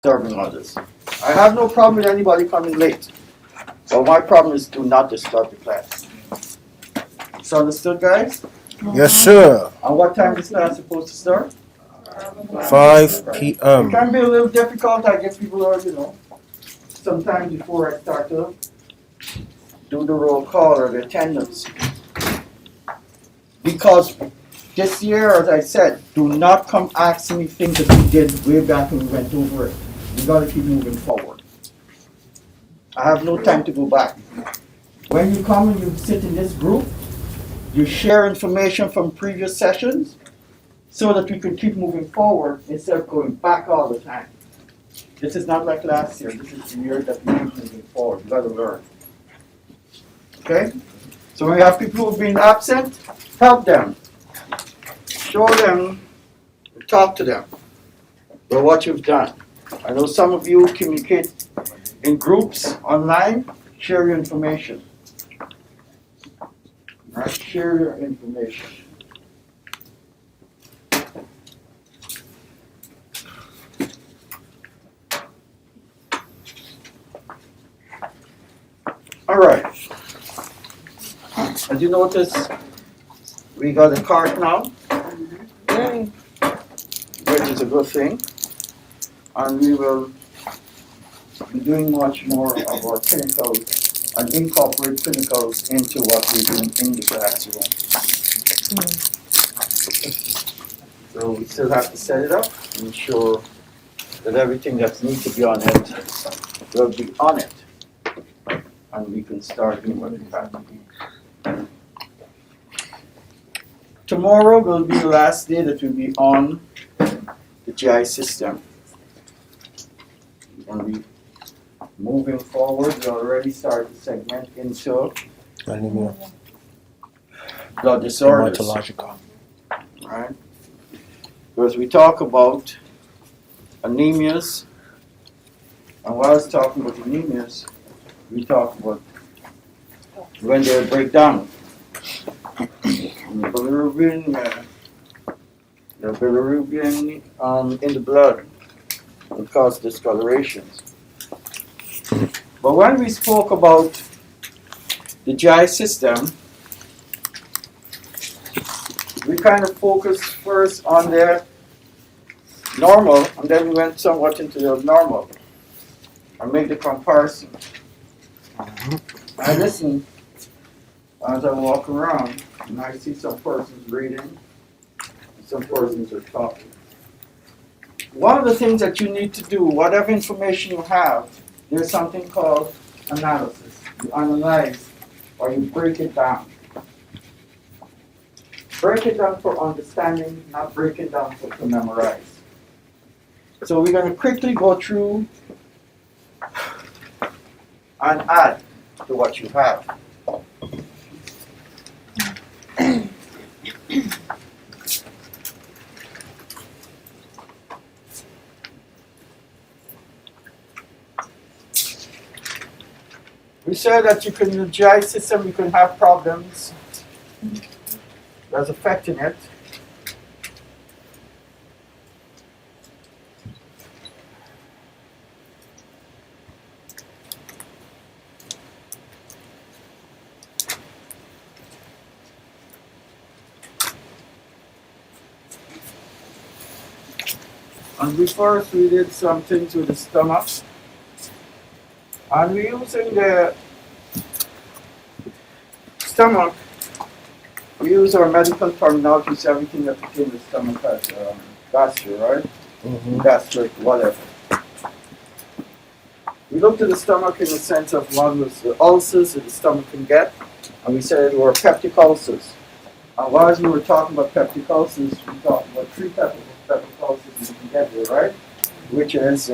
disturbing others. I have no problem with anybody coming late, but my problem is do not disturb the class. So understood, guys? Yes, sir. And what time is class supposed to start? 5 It p.m. can be a little difficult. I get people are, sometimes before I start to do the roll call or the attendance. Because this year, as I said, do not come asking me things that we did way back when we went over it. We gotta keep moving forward. I have no time to go back. When you come and you sit in this group, you share information from previous sessions so that we can keep moving forward instead of going back all the time. This is not like last year. This is the year that we keep moving forward. You gotta learn. Okay? So when we have people who have been absent, help them. Show them, talk to them about what you've done. I know some of you communicate in groups online. Share your information. Right? Share your information. All right. As you notice, we got a cart now, which is a good thing. And we will be doing much more of our clinicals and incorporate clinicals into what we do in the classroom. So we still have to set it up and ensure that everything that needs to be on it will be on it. And we can start doing what we have to do. Tomorrow will be the last day that we'll be on the GI system. We're going to be moving forward. We already started to segment into Anemia. blood disorders. Hematological. Right? Because we talk about anemias, and while I was talking about anemias, we talk about when they break down. The bilirubin in the blood will cause discolorations. But when we spoke about the GI system, we kind of focused first on the normal, and then we went somewhat into the abnormal, and made the comparison. I listen as I walk around, and I see some persons reading, and some persons are talking. One of the things that you need to do, whatever information you have, there's something called analysis. You analyze, or you break it down. Break it down for understanding, not break it down to memorize. So we're going to quickly go through and add to what you have. We said that you can, in the GI system, you can have problems that's affecting it. And we did some things with the stomach. And we're using the stomach. We use our medical terminology, so everything that became the stomach as gastro, right? Gastric, whatever. We looked at the stomach in the sense of one was the ulcers that the stomach can get, and we said it were peptic ulcers. And while we were talking about peptic ulcers, we talked about three types of peptic ulcers you can get here, right? Which is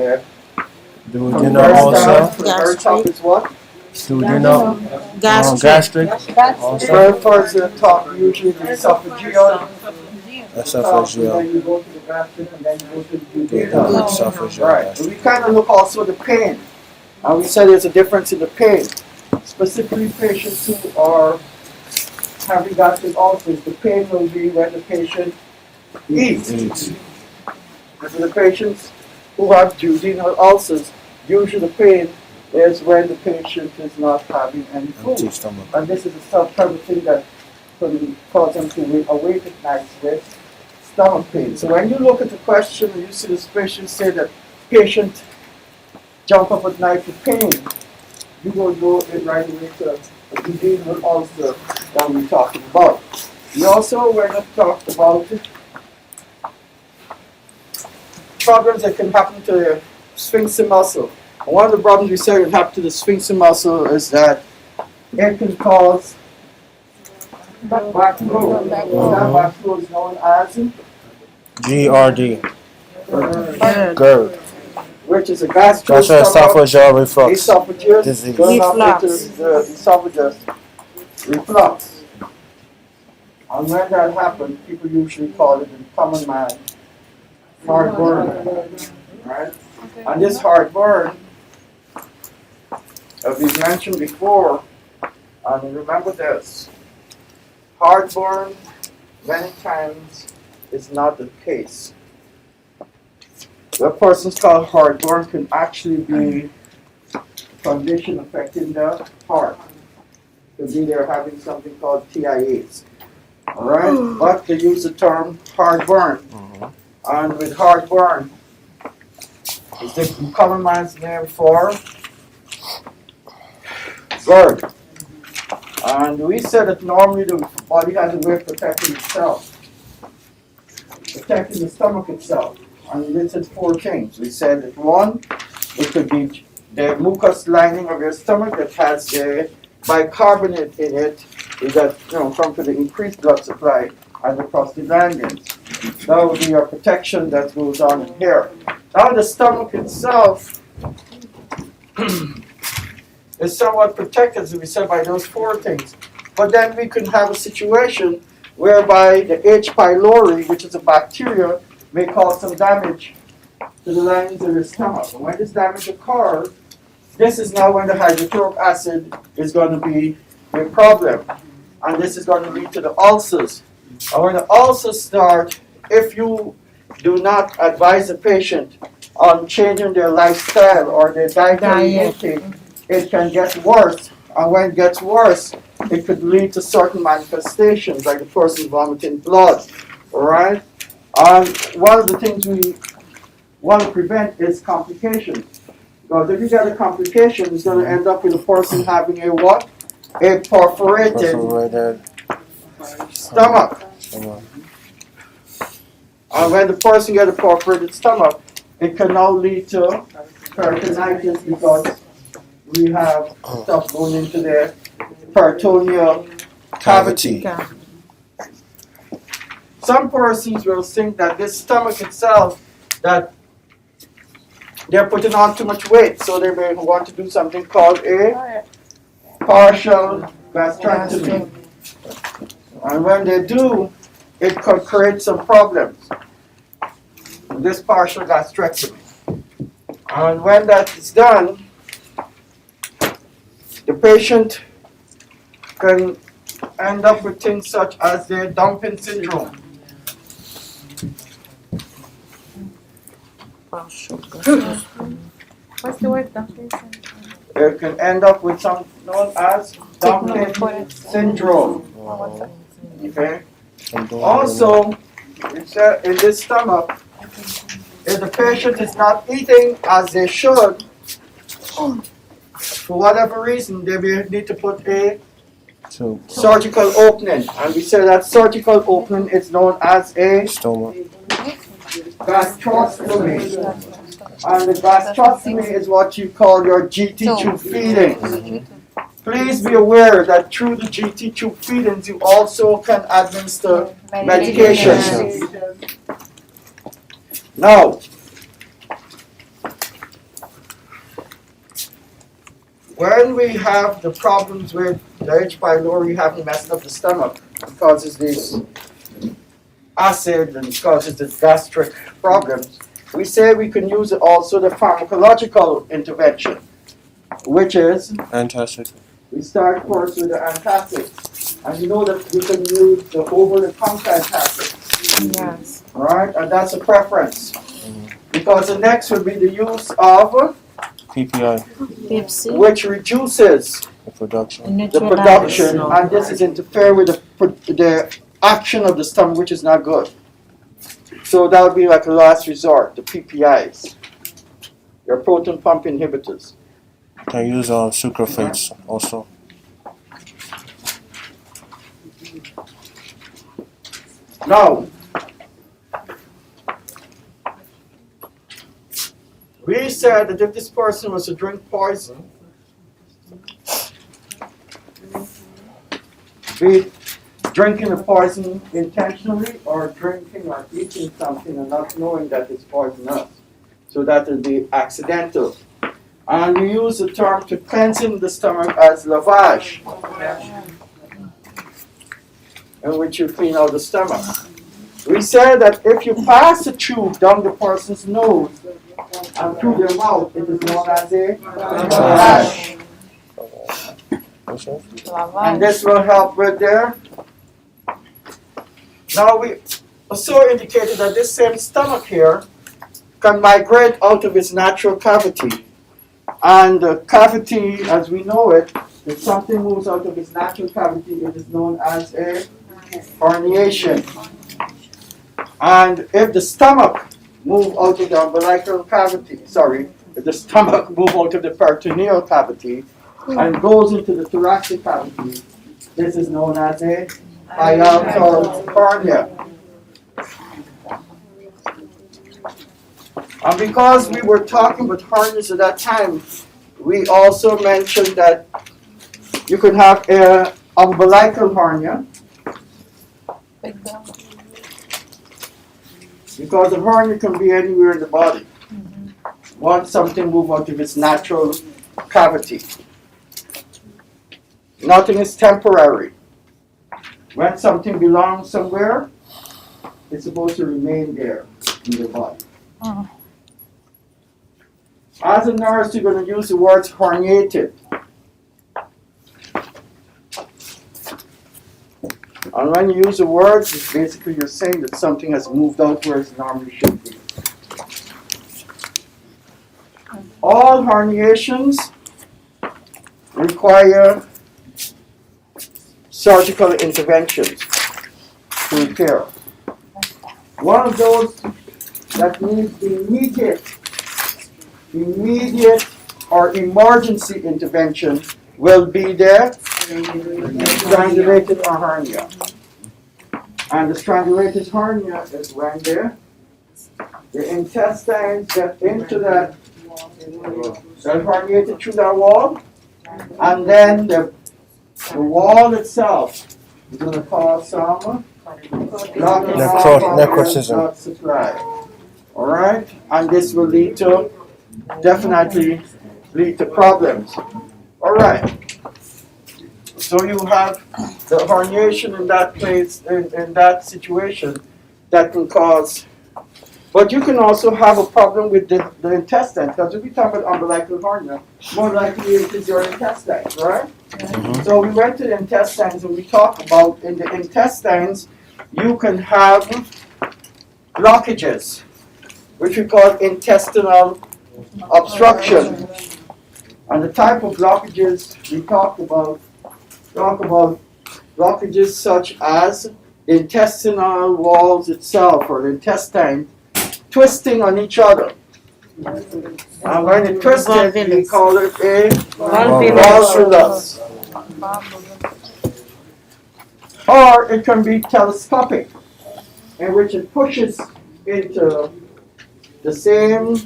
Duodenal ulcer. the very top is what? Duodenal. Gastric. Gastric. Very first the top usually the esophageal. Esophageal. And then you go to the gastric and then you go to the duodenal. Esophageal. Right. And we kind of look also at the pain. And we said there's a difference in the pain. Specifically patients who are having gastric ulcers, the pain will be when the patient eats. And for the patients who have duodenal ulcers, usually the pain is when the patient is not having any Empty food. stomach. And this is the type of thing that can cause them to awake at night with stomach pain. So when you look at the question and you see this patient say that patient jump up at night with pain, you will go right away to a duodenal ulcer that we're talking about. We also were not talked about problems that can happen to the sphincter muscle. And one of the problems we say can happen to the sphincter muscle is that it can cause backflow. That backflow is known as GRD. GERD. which is a Gastroesophageal reflux esophageal disease. going up into the esophagus reflux. And when that happens, people usually call it in common man heartburn. Right? And this heartburn, as we've mentioned before, and remember this, heartburn many times is not the case. What persons call heartburn can actually be a condition affecting the heart. Could be they're having something called TIAs. Alright? But they use the term heartburn. And with heartburn, it's the common man's name for GERD. And we said that normally the body has a way of protecting itself, protecting the stomach itself. And we listed 4 things. We said that 1, it could be the mucous lining of your stomach that has the bicarbonate in it that come to the increased blood supply and the prostaglandins. That would be your protection that goes on in here. Now the stomach itself is somewhat protected, as we said, by those 4 things. But then we can have a situation whereby the H. pylori, which is a bacteria, may cause some damage to the linings of your stomach. And when this damage occurs, this is now when the hydrochloric acid is going to be a problem. And this is going to lead to the ulcers. And when the ulcers start, if you do not advise the patient on changing their lifestyle or their dietary intake, it can get worse. And when it gets worse, it could lead to certain manifestations, like the person vomiting blood. Alright? And one of the things we want to prevent is complications. Because if you get a complication, it's going to end up with a person having a what? A perforated stomach. And when the person gets a perforated stomach, it can now lead to peritonitis because we have stuff going into the peritoneal cavity. Some persons will think that this stomach itself, that they're putting on too much weight, so they may want to do something called a partial gastrectomy. And when they do, it could create some problems, this partial gastrectomy. And when that is done, the patient can end up with things such as the dumping syndrome. What's the word dumping? It can end up with something known as dumping syndrome. Okay. Also, it's, in this stomach, if the patient is not eating as they should, for whatever reason, they may need to put a surgical opening. And we say that surgical opening is known as a gastrostomy. And the gastrostomy is what you call your GT tube feeding. Please be aware that through the GT tube feedings, you also can administer medication. Now, when we have the problems with the H. pylori having messed up the stomach, it causes these acid and causes the gastric problems, we say we can use also the pharmacological intervention, which is antacid. We start first with the antacid. And you know that we can use the over-the-counter antacid. Yes. Alright? And that's a preference. We Because the next will be the use of PPI, Pepsi. which reduces the production. the production, and this is interfere with the action of the stomach, which is not good. So that would be like a last resort, the PPIs, your proton pump inhibitors. Can use sucralfates also. Now, we said that if this person was to drink poison, be it drinking the poison intentionally or drinking or eating something and not knowing that it's poisonous. So that will be accidental. And we use the term to cleansing the stomach as lavage, in which you clean out the stomach. We said that if you pass the tube down the person's nose and through their mouth, it is known as a lavage. And this will help with their. Now we also indicated that this same stomach here can migrate out of its natural cavity. And the cavity, as we know it, if something moves out of its natural cavity, it is known as a herniation. And if the stomach move out of the umbilical cavity, if the stomach move out of the peritoneal cavity and goes into the thoracic cavity, this is known as a hiatal hernia. And because we were talking about hernias at that time, we also mentioned that you could have an umbilical hernia, because the hernia can be anywhere in the body once something moves out of its natural cavity. Nothing is temporary. When something belongs somewhere, it's supposed to remain there in the body. As a nurse, you're going to use the words herniated. And when you use the words, it's basically you're saying that something has moved out where it normally should be. All herniations require surgical interventions to repair. One of those that needs immediate or emergency intervention will be the strangulated hernia. And the strangulated hernia is when the intestines get into that, they're herniated through that wall, and then the wall itself is going to cause some necrotism. blood supply. All right, and this will definitely lead to problems. All right. So you have the herniation in that place, in that situation, that can cause. But you can also have a problem with the intestine, because if we talk about umbilical hernia, more likely it is your intestines, right? So we went to the intestines and we talked about in the intestines, you can have blockages, which we call intestinal obstruction. And the type of blockages we talk about blockages such as the intestinal walls itself or the intestine twisting on each other. And when it twisted, we call it a volvulus. Or it can be telescopic, in which it pushes into the same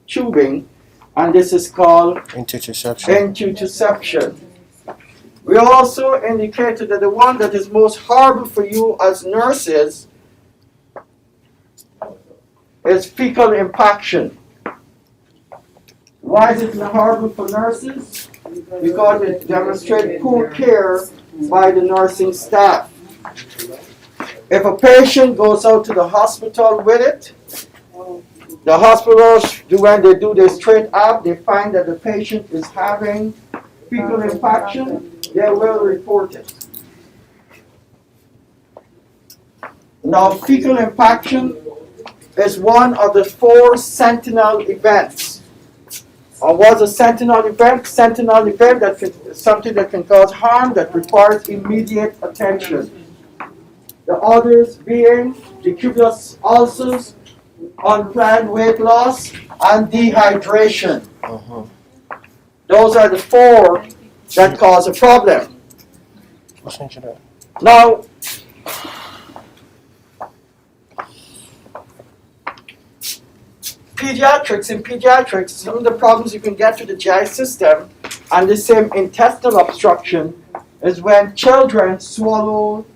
tubing, and this is called intussusception. We also indicated that the one that is most horrible for you as nurses is fecal impaction. Why is it horrible for nurses? Because it demonstrates poor care by the nursing staff. If a patient goes out to the hospital with it, the hospitals, when they do their straight up, they find that the patient is having fecal impaction, they will report it. Now, fecal impaction is one of the 4 sentinel events. Or was a sentinel event? Sentinel event that is something that can cause harm that requires immediate attention. The others being decubus ulcers, unplanned weight loss, and dehydration. Those are the 4 that cause a problem. Now, in pediatrics, some of the problems you can get to the GI system and the same intestinal obstruction is when children swallow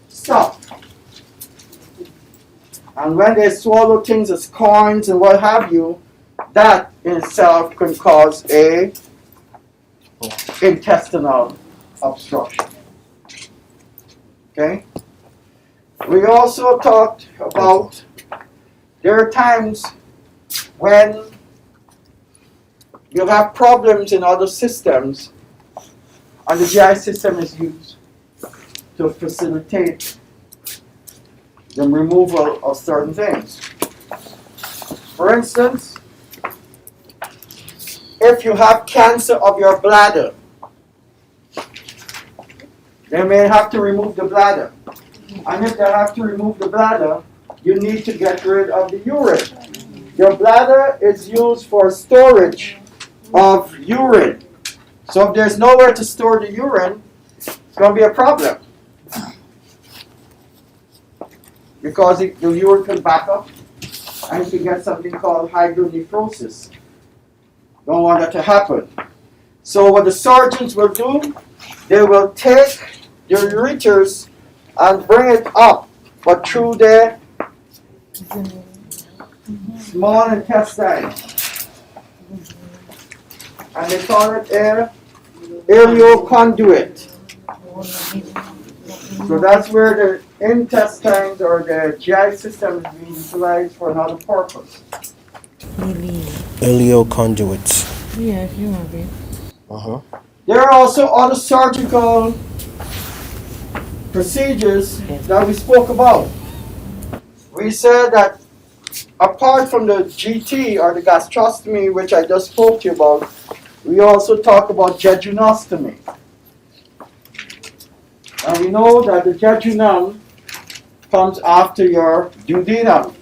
stuff. And when they swallow things as coins and what have you, that in itself can cause a intestinal obstruction. Okay? We also talked about there are times when you have problems in other systems and the GI system is used to facilitate the removal of certain things. For instance, if you have cancer of your bladder, they may have to remove the bladder. And if they have to remove the bladder, you need to get rid of the urine. Your bladder is used for storage of urine. So if there's nowhere to store the urine, it's going to be a problem. Because the urine can back up and you can get something called hydronephrosis. Don't want that to happen. So what the surgeons will do, they will take the ureters and bring it up, but through the small intestine. And they call it an ileoconduit. So that's where the intestines or the GI system is being utilized for another purpose. Ileoconduits. Yeah, if you want it. There are also other surgical procedures that we spoke about. We said that apart from the GT or the gastrostomy, which I just spoke to you about, we also talk about jejunostomy. And we know that the jejunum comes after your duodenum.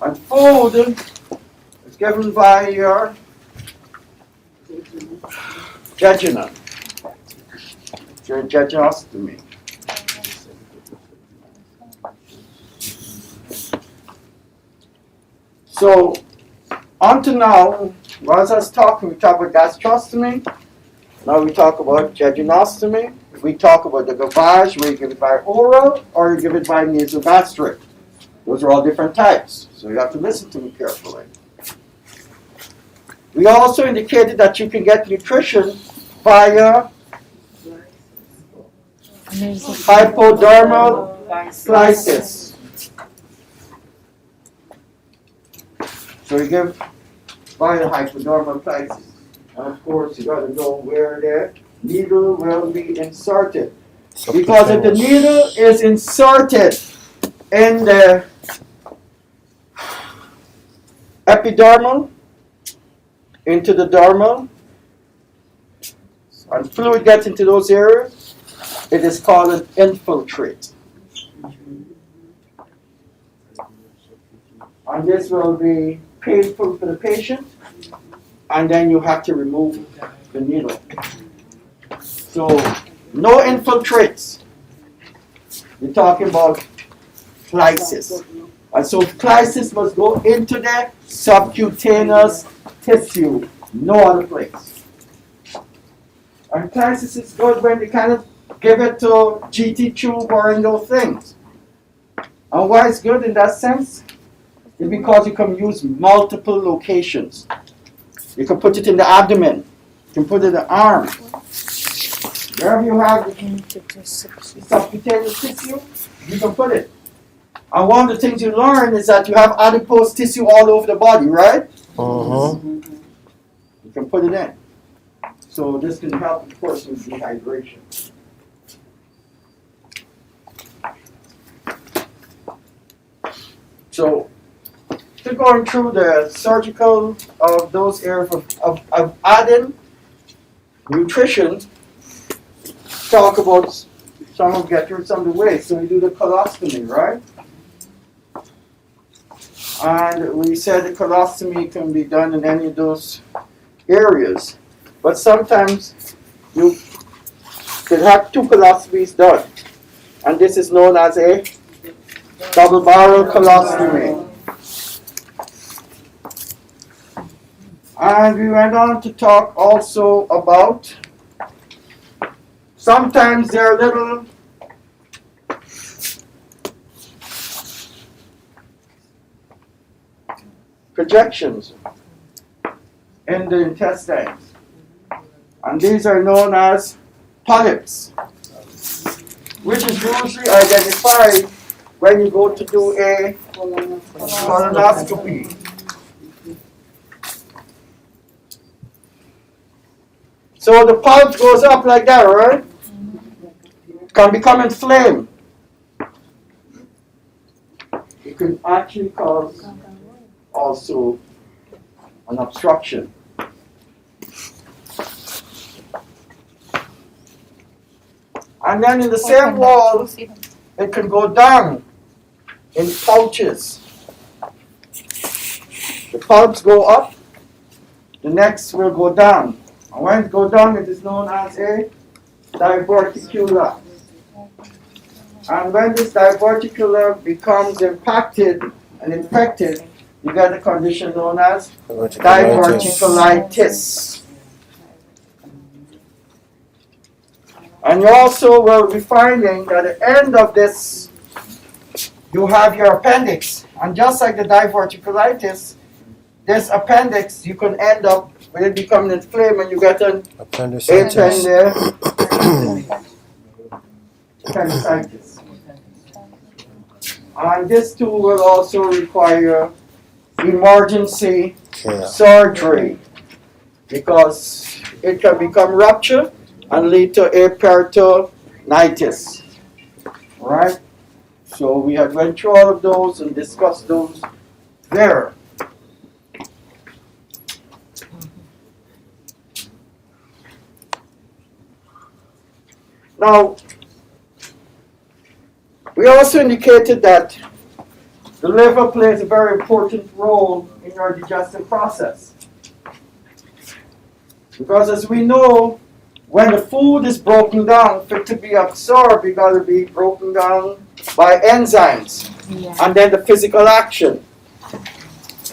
And food is given by your jejunum. Your jejunostomy. So, until now, as I was talking, we talk about gastrostomy. Now we talk about jejunostomy. We talk about the gavage, where you give it by oral or you give it by nasogastric. Those are all different types, so you have to listen to me carefully. We also indicated that you can get nutrition via hypodermal slices. So you give via hypodermal slices. And of course, you got to know where the needle will be inserted. Because if the needle is inserted in the epidermal, into the dermal, and fluid gets into those areas, it is called an infiltrate. And this will be painful for the patient, and then you have to remove the needle. So, no infiltrates. We're talking about clysis. And so clysis must go into the subcutaneous tissue, no other place. And clysis is good when you kind of give it to GT tube or in those things. And why it's good in that sense is because you can use multiple locations. You can put it in the abdomen, you can put it in the arm. Wherever you have the subcutaneous tissue, you can put it. And one of the things you learn is that you have adipose tissue all over the body, right? You can put it in. So this can help the person with dehydration. So after going through the surgical of those areas of adding nutrition, talk about some of get through some of the ways. So we do the colostomy, right? And we said the colostomy can be done in any of those areas. But sometimes you can have two colostomies done. And this is known as a double barrel colostomy. And we went on to talk also about sometimes there are little projections in the intestines. And these are known as polyps, which is usually identified when you go to do a colonoscopy. So the polyp goes up like that, right? Can become inflamed. It can actually cause also an obstruction. And then in the same wall, it can go down in pouches. The polyps go up, the next will go down. And when it goes down, it is known as a diverticula. And when this diverticula becomes impacted and infected, you get a condition known as diverticulitis. And you also will be finding that at the end of this, you have your appendix. And just like the diverticulitis, this appendix, you can end up with it becoming inflamed and you get an appendicitis. And this too will also require emergency surgery because it can become ruptured and lead to a peritonitis. Right? So we had went through all of those and discussed those there. Now, we also indicated that the liver plays a very important role in our digestive process. Because as we know, when the food is broken down, for it to be absorbed, it got to be broken down by enzymes. Yeah. And then the physical action.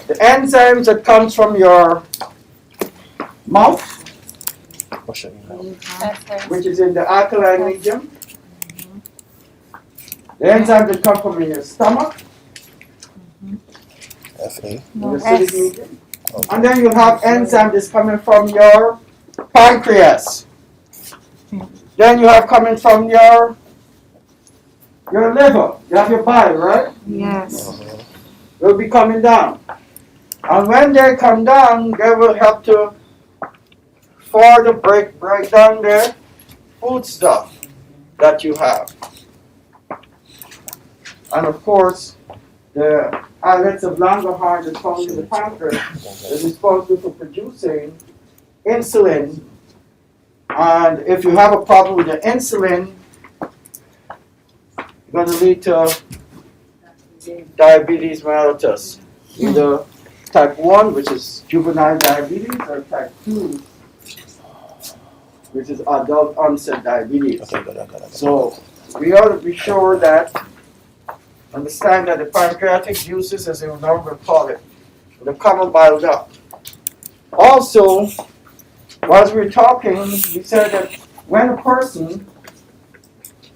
The enzymes that comes from your mouth, which is in the alkaline medium. The enzymes that come from your stomach, FA. the acidic medium. Okay. And then you have enzymes that's coming from your pancreas. Then you have coming from your liver. You have your bile, right? Yes. They'll be coming down. And when they come down, they will help to further break down the food stuff that you have. And of course, the islets of Langerhans that found in the pancreas is responsible for producing insulin. And if you have a problem with the insulin, it's going to lead to diabetes mellitus, either type 1, which is juvenile diabetes, or type 2, which is adult onset diabetes. So we ought to be sure that, understand that the pancreatic juices, as you normally call it, the common bile duct. Also, while we were talking, we said that when a person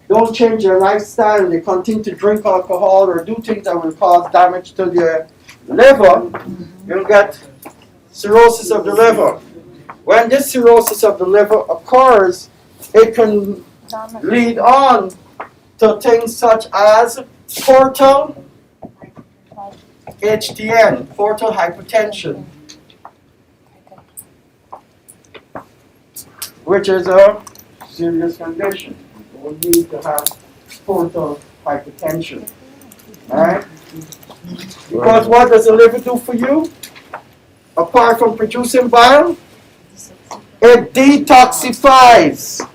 don't change their lifestyle and they continue to drink alcohol or do things that will cause damage to their liver, you'll get cirrhosis of the liver. When this cirrhosis of the liver occurs, it can lead on to things such as portal HTN, portal hypertension, which is a serious condition. We need to have portal hypertension. Alright? Because what does the liver do for you? Apart from producing bile, it detoxifies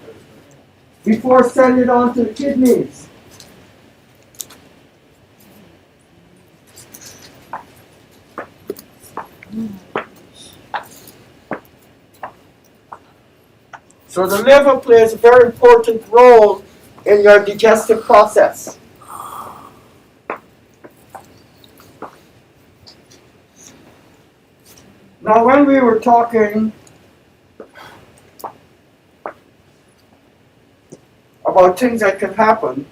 before sending it on to the kidneys. So the liver plays a very important role in your digestive process. Now, when we were talking about things that can happen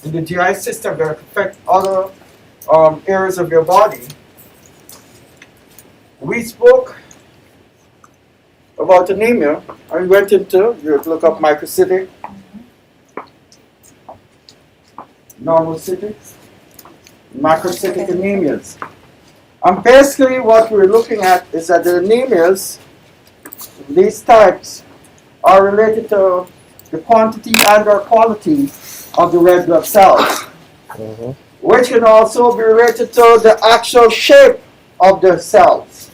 in the GI system that affect other areas of your body, we spoke about anemia. I went into, you look up microcytic, normocytic, macrocytic anemias. And basically what we're looking at is that the anemias, these types, are related to the quantity and or quality of the red blood cells, which can also be related to the actual shape of the cells,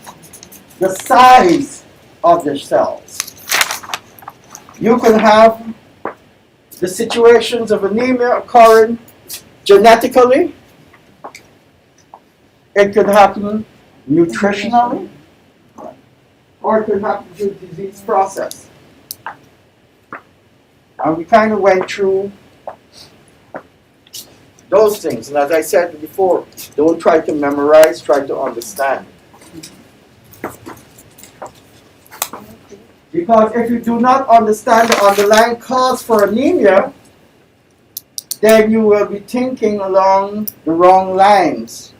the size of the cells. You can have the situations of anemia occurring genetically. It could happen nutritionally, or it could happen through the disease process. And we kind of went through those things. And as I said before, don't try to memorize, try to understand. Because if you do not understand the underlying cause for anemia, then you will be thinking along the wrong lines.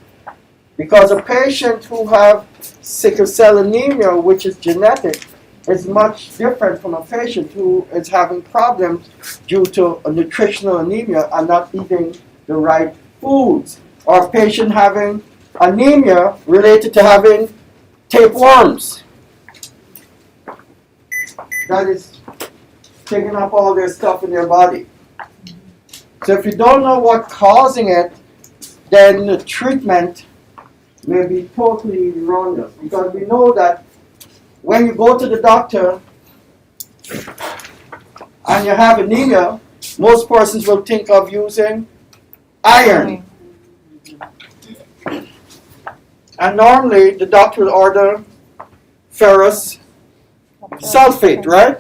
Because a patient who have sickle cell anemia, which is genetic, is much different from a patient who is having problems due to a nutritional anemia and not eating the right foods. Or a patient having anemia related to having tapeworms. That is taking up all their stuff in their body. So if you don't know what's causing it, then the treatment may be totally erroneous, because we know that when you go to the doctor and you have anemia, most persons will think of using iron. And normally the doctor will order ferrous sulfate, right?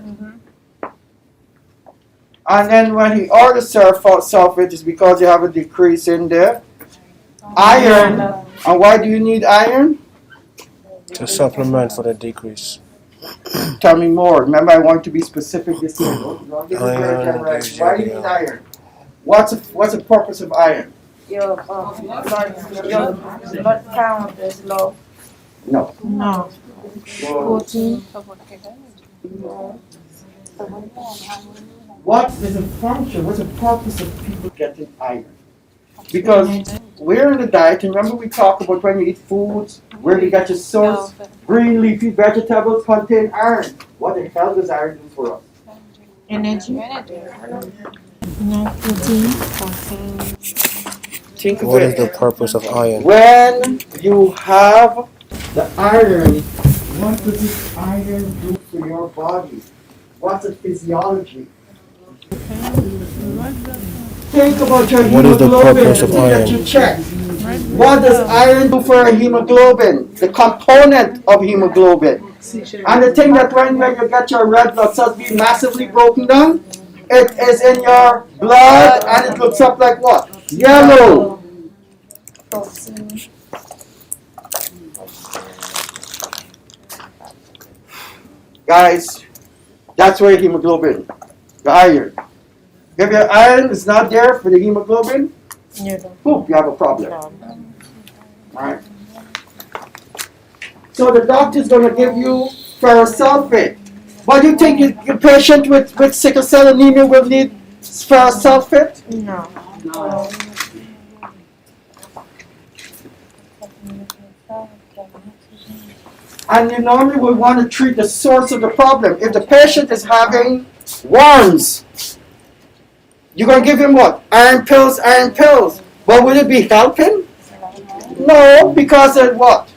And then when he orders sulfate, it's because you have a decrease in the iron. And why do you need iron? To supplement for the decrease. Tell me more. Remember, I want to be specific this year. Don't give me very Iron general. gives Why do you you need the- iron? What's the purpose of iron? Your blood count is low. No. No. Well, what is the function? What's the purpose of people getting iron? Because we're in the diet, and remember we talked about when you eat foods, where you get your source, green leafy vegetables contain iron. What the hell does iron do for us? Energy. Think of What is the it. purpose of iron? When you have the iron, what does this iron do for your body? What's the physiology? Think about your What is the hemoglobin, purpose the of thing that iron? you check. What does iron do for a hemoglobin? The component of hemoglobin. And the thing that when you get your red blood cells being massively broken down, it is in your blood and it looks up like what? Yellow. Guys, that's where hemoglobin, the iron. If your iron is not there for the hemoglobin, boom, you have a problem. Right? So the doctor's going to give you ferrous sulfate. But you think your patient with sickle cell anemia will need ferrous sulfate? No. And you normally would want to treat the source of the problem. If the patient is having worms, you're going to give him what? Iron pills, iron pills. But will it be helping? No, because of what?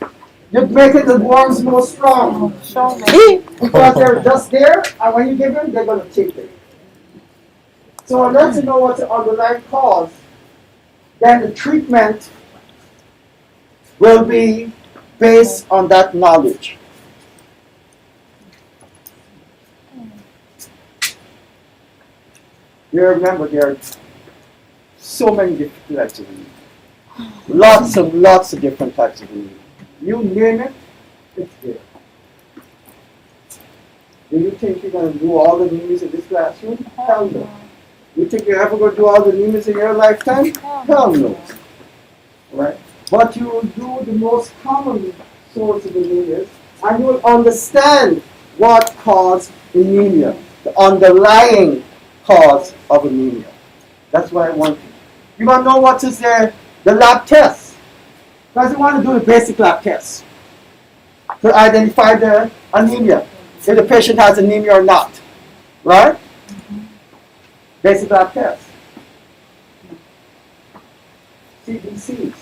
You're making the worms more strong. Show me. Because they're just there, and when you give them, they're going to take it. So unless you know what's the underlying cause, then the treatment will be based on that knowledge. You remember there are so many different types of anemia. Lots and lots of different types of anemia. You name it, it's there. Do you think you're going to do all the anemias in this classroom? Hell no. You think you're ever going to do all the anemias in your lifetime? Hell no. Right? But you will do the most common source of anemias, and you will understand what caused anemia, the underlying cause of anemia. That's what I want you. You want to know what is the lab test? Because you want to do the basic lab test to identify the anemia, if the patient has anemia or not. Right? Basic lab test. CBCs.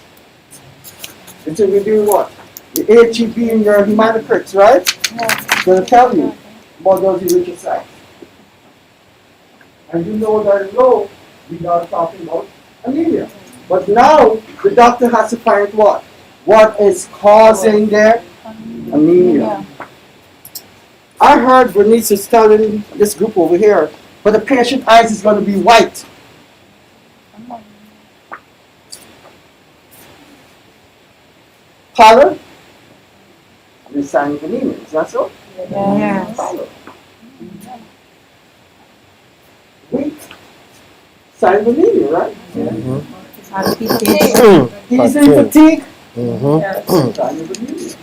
It's going to do what? The HEB in your hematocrits, right? It's going to tell you about those erythrocytes. And you know that low, we are talking about anemia. But now, the doctor has to find what? What is causing their anemia. I heard Bernice is telling this group over here, but the patient's eyes is going to be white. Pallor? The sign of anemia, is that so? Yes. Pallor. Weak. Sign of anemia, right? He's in fatigue. Sign of anemia.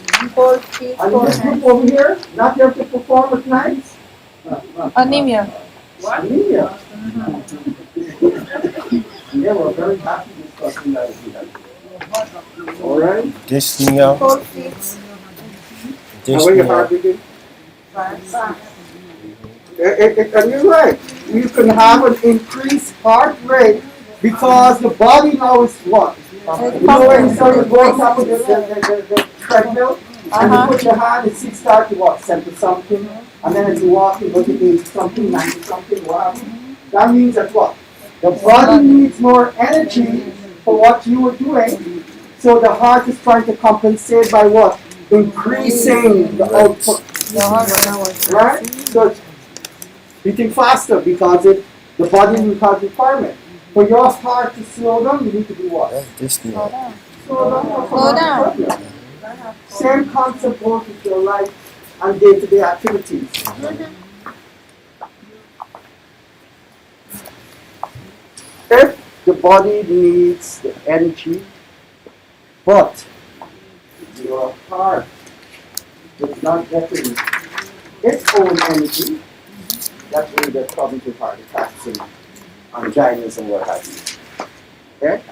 And this group over here, not here to perform at night. Anemia. Anemia. Yeah, we're very happy discussing that again. All right. Dyspnea. Cold feet. How are your heart beating? And you're right. You can have an increased heart rate because the body now is what? You know when you start to go on top of the treadmill and you put your hand, it start to what? 70 something, and then as you walk, you go to 80 something, 90 something, wow. That means that what? The body needs more energy for what you were doing, so the heart is trying to compensate by what? Increasing the output. Right? So it's beating faster because the body will have requirement. For your heart to slow down, you need to do what? Dyspnea. Slow down. Same concept goes with your life and day-to-day activities. If the body needs the energy, but your heart is not getting its own energy, that's when you get problems with heart attacks and anginas and what have you. Okay?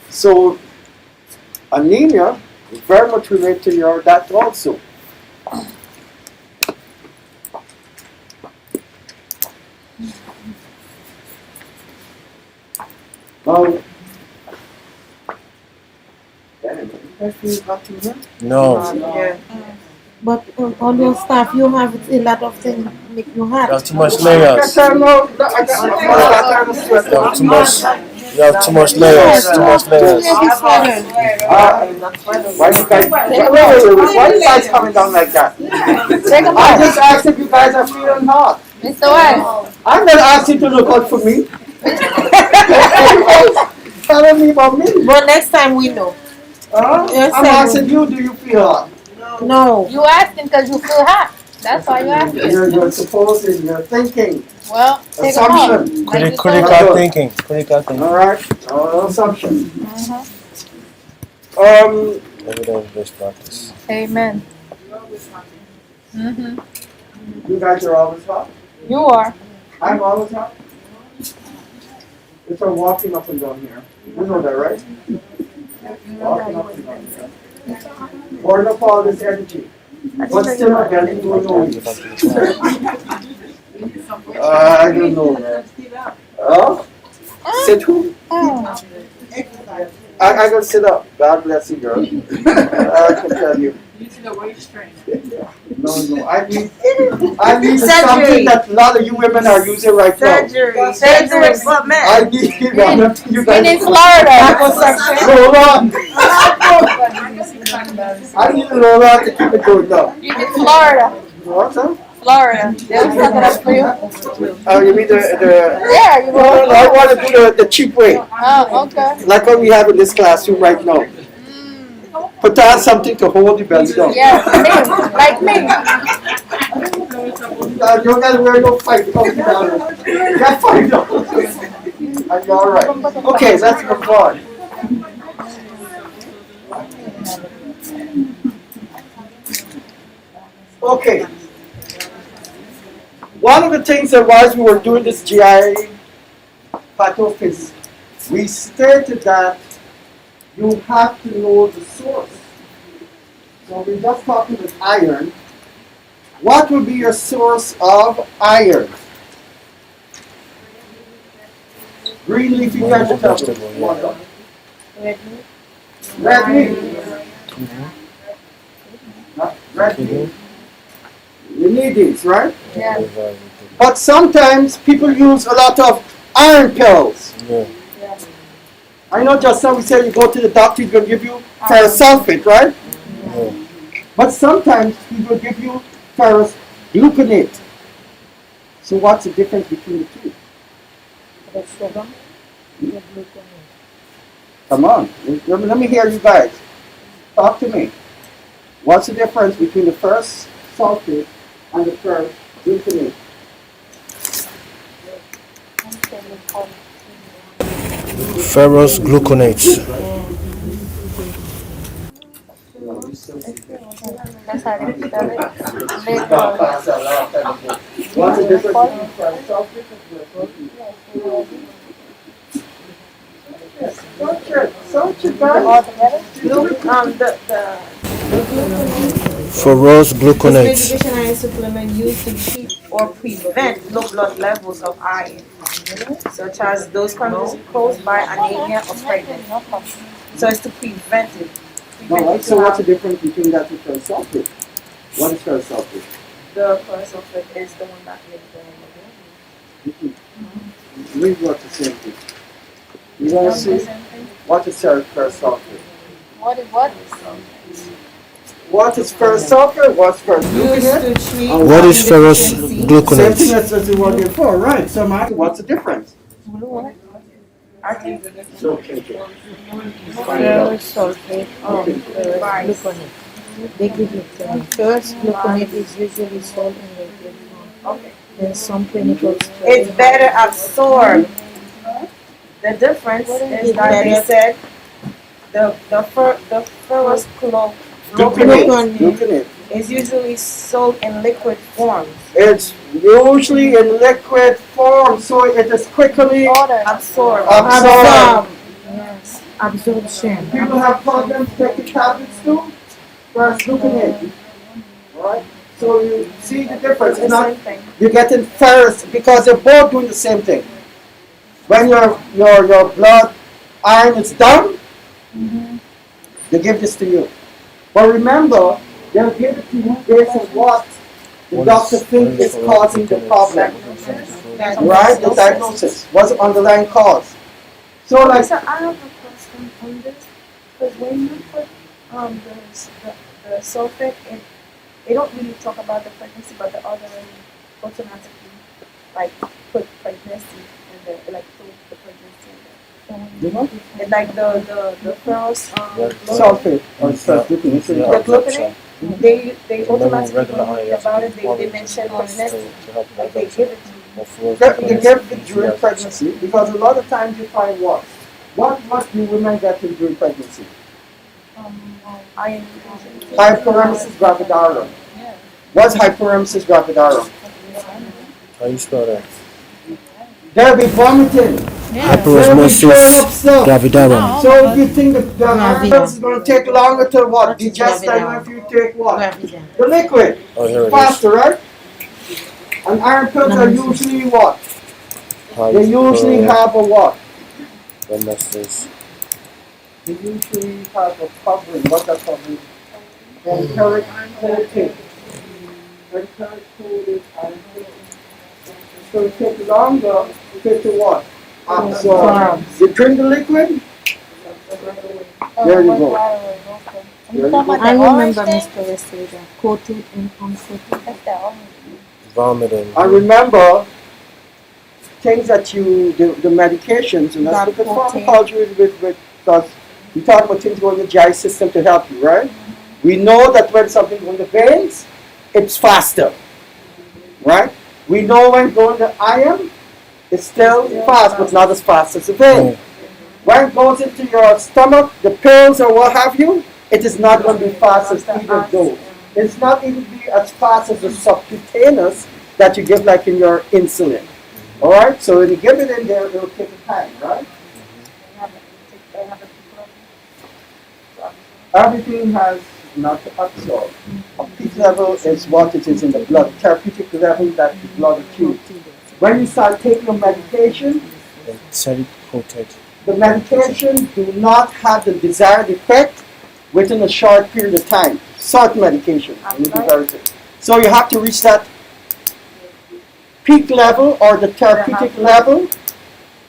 So, anemia is very much related to that also. Now, you guys feel happy here? No. Yeah. But on your staff, you have a lot of things make you You have hot. too much layers. You have too much. You have too much layers. Too much layers. Why you guys? Why you guys coming down like that? I just asked if you guys are feeling hot. Mr. West. I'm not asking you to look out for me. Telling me about me. But next time we know. Yes, I'm sir. asking you, do you feel hot? No. You asking because you feel hot. That's why you asking. You're supposing, you're thinking. Well, take them out. Assumption. Critical thinking. Critical thinking. Alright, assumption. Evidence-based practice. Amen. You guys are always hot. You are. I'm always hot. It's a walking up and down here. You know that, right? Walking up and down here. Burn up all this energy. But still not getting to know you. I don't know, man. Said who? I gotta sit up. God bless you, girl. I can tell you. Using the waist trainer. No. I need Surgery. something that a lot of you women are using right now. Surgery for men. I need one of you In guys. Florida. Roll on. I need to roll on to keep it going down. You in Florida. What's up? Florida. They'll suck it up for you. Oh, you mean the Yeah, you no, I want to do the cheap way. Oh, okay. Like what we have in this classroom right now. Put on something to hold the belly down. Yeah, me. Like me. You don't gotta wear no $5. You got $5. Are you alright? Okay, let's move on. Okay. One of the things that while we were doing this GI pathophys, we stated that you have to know the source. So we're just talking with iron. What would be your source of iron? Green leafy vegetables. Vegetable, yeah. Red meat. Red meat. You need these, right? Yeah. But sometimes people use a lot of iron pills. Yeah. I know just now we said you go to the doctor, he's going to give you ferrous sulfate, right? Yeah. But sometimes he will give you ferrous gluconate. So what's the difference between the two? Come on, let me hear you guys. Talk to me. What's the difference between the ferrous sulfate and the ferrous gluconate? Ferrous gluconates. That's how they spell it. What's the difference between ferrous sulfate Search it, guys. All together? Ferrous This gluconates. medication iron supplement used to treat or prevent low blood levels of iron, such as those caused by anemia or pregnancy. So it's to prevent it. No, so what's the difference between that and ferrous sulfate? What is ferrous sulfate? The ferrous sulfate is the one that makes the hemoglobin. Read what the same thing. You want to see what is ferrous sulfate? What is what? What is ferrous sulfate? What's ferrous gluconate? Used to treat What is ferrous Same thing gluconates? as the one before, right? So, Mike, what's the difference? I think Okay. Ferrous sulfate or ferrous gluconate. They give it ferrous gluconate is usually sold in liquid form. okay. In some clinical studies. It's better absorbed. The difference is that they said the ferrous Gluconate. gluconate Gluconate. is usually sold in liquid form. It's usually in liquid form, so it is quickly Absorbed. absorbed. Yes, absorption. People have problems taking tablets too. Ferrous gluconate. Right? So you see the difference. It's It's the not same thing. you're getting ferrous because they're both doing the same thing. When your blood iron is down, they give this to you. But remember, they'll give it to you based on what the doctor thinks is causing the problem. Right? The diagnosis. What's the underlying cause? So like So I have a question on this, because when you put the sulfate in, they don't really talk about the pregnancy, but the other automatically like put pregnancy in the like put the pregnancy in you know, there. And like the ferrous sulfate or gluconate. the gluconate, they automatically don't read about it. They mention pregnancy, like they give it to you. They give it during pregnancy because a lot of times you find what? What do women get during pregnancy? Iron. Hyperemesis gravidarum. What's hyperemesis gravidarum? How you spell that? They'll be vomiting. Hyperemesis gravidarum. So if you think that the hyperemesis is going to take longer to what? Digest than if you take what? The liquid. Oh, here it is. Faster, right? And iron pills are usually what? They usually have a what? Hyperemesis they usually have a covering. What's that covering? Enteric coating. Enteric coated iron coating. So it takes longer to what? Absorb. You drink the liquid? There you go. There you go. I remember Mr. Reseda, coated and uncoated. That's the orange. Vomiting. I remember things that the medications, and that's because pharmacology is because we talk about things going in the GI system to help you, right? We know that when something goes in the veins, it's faster, right? We know when going to iron, it's still fast, but not as fast as the vein. When it goes into your stomach, the pills or what have you, it is not going to be fast as either of those. It's not even be as fast as the subcutaneous that you give like in your insulin. Alright, so when you give it in there, it'll take time, right? Everything has not to absorb. A peak level is what it is in the blood, therapeutic level that the blood achieves. When you start taking your medication, Enteric coated. the medication do not have the desired effect within a short period of time. Certain medication. So you have to reach that peak level or the therapeutic level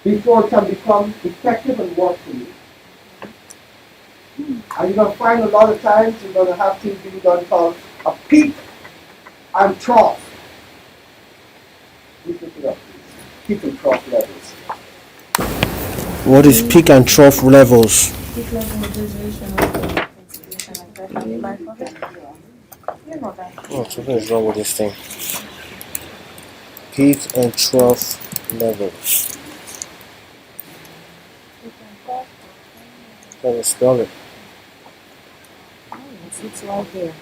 before it can become effective and work for you. And you're going to find a lot of times you're going to have things being done called a peak and trough. Let me look it up, please. Peak and trough levels. What is peak and trough levels? Peak level dosation of the concentration like that. You know that. Oh, something is wrong with this thing. Peak and trough levels. Can you spell it? Yes, it's right there.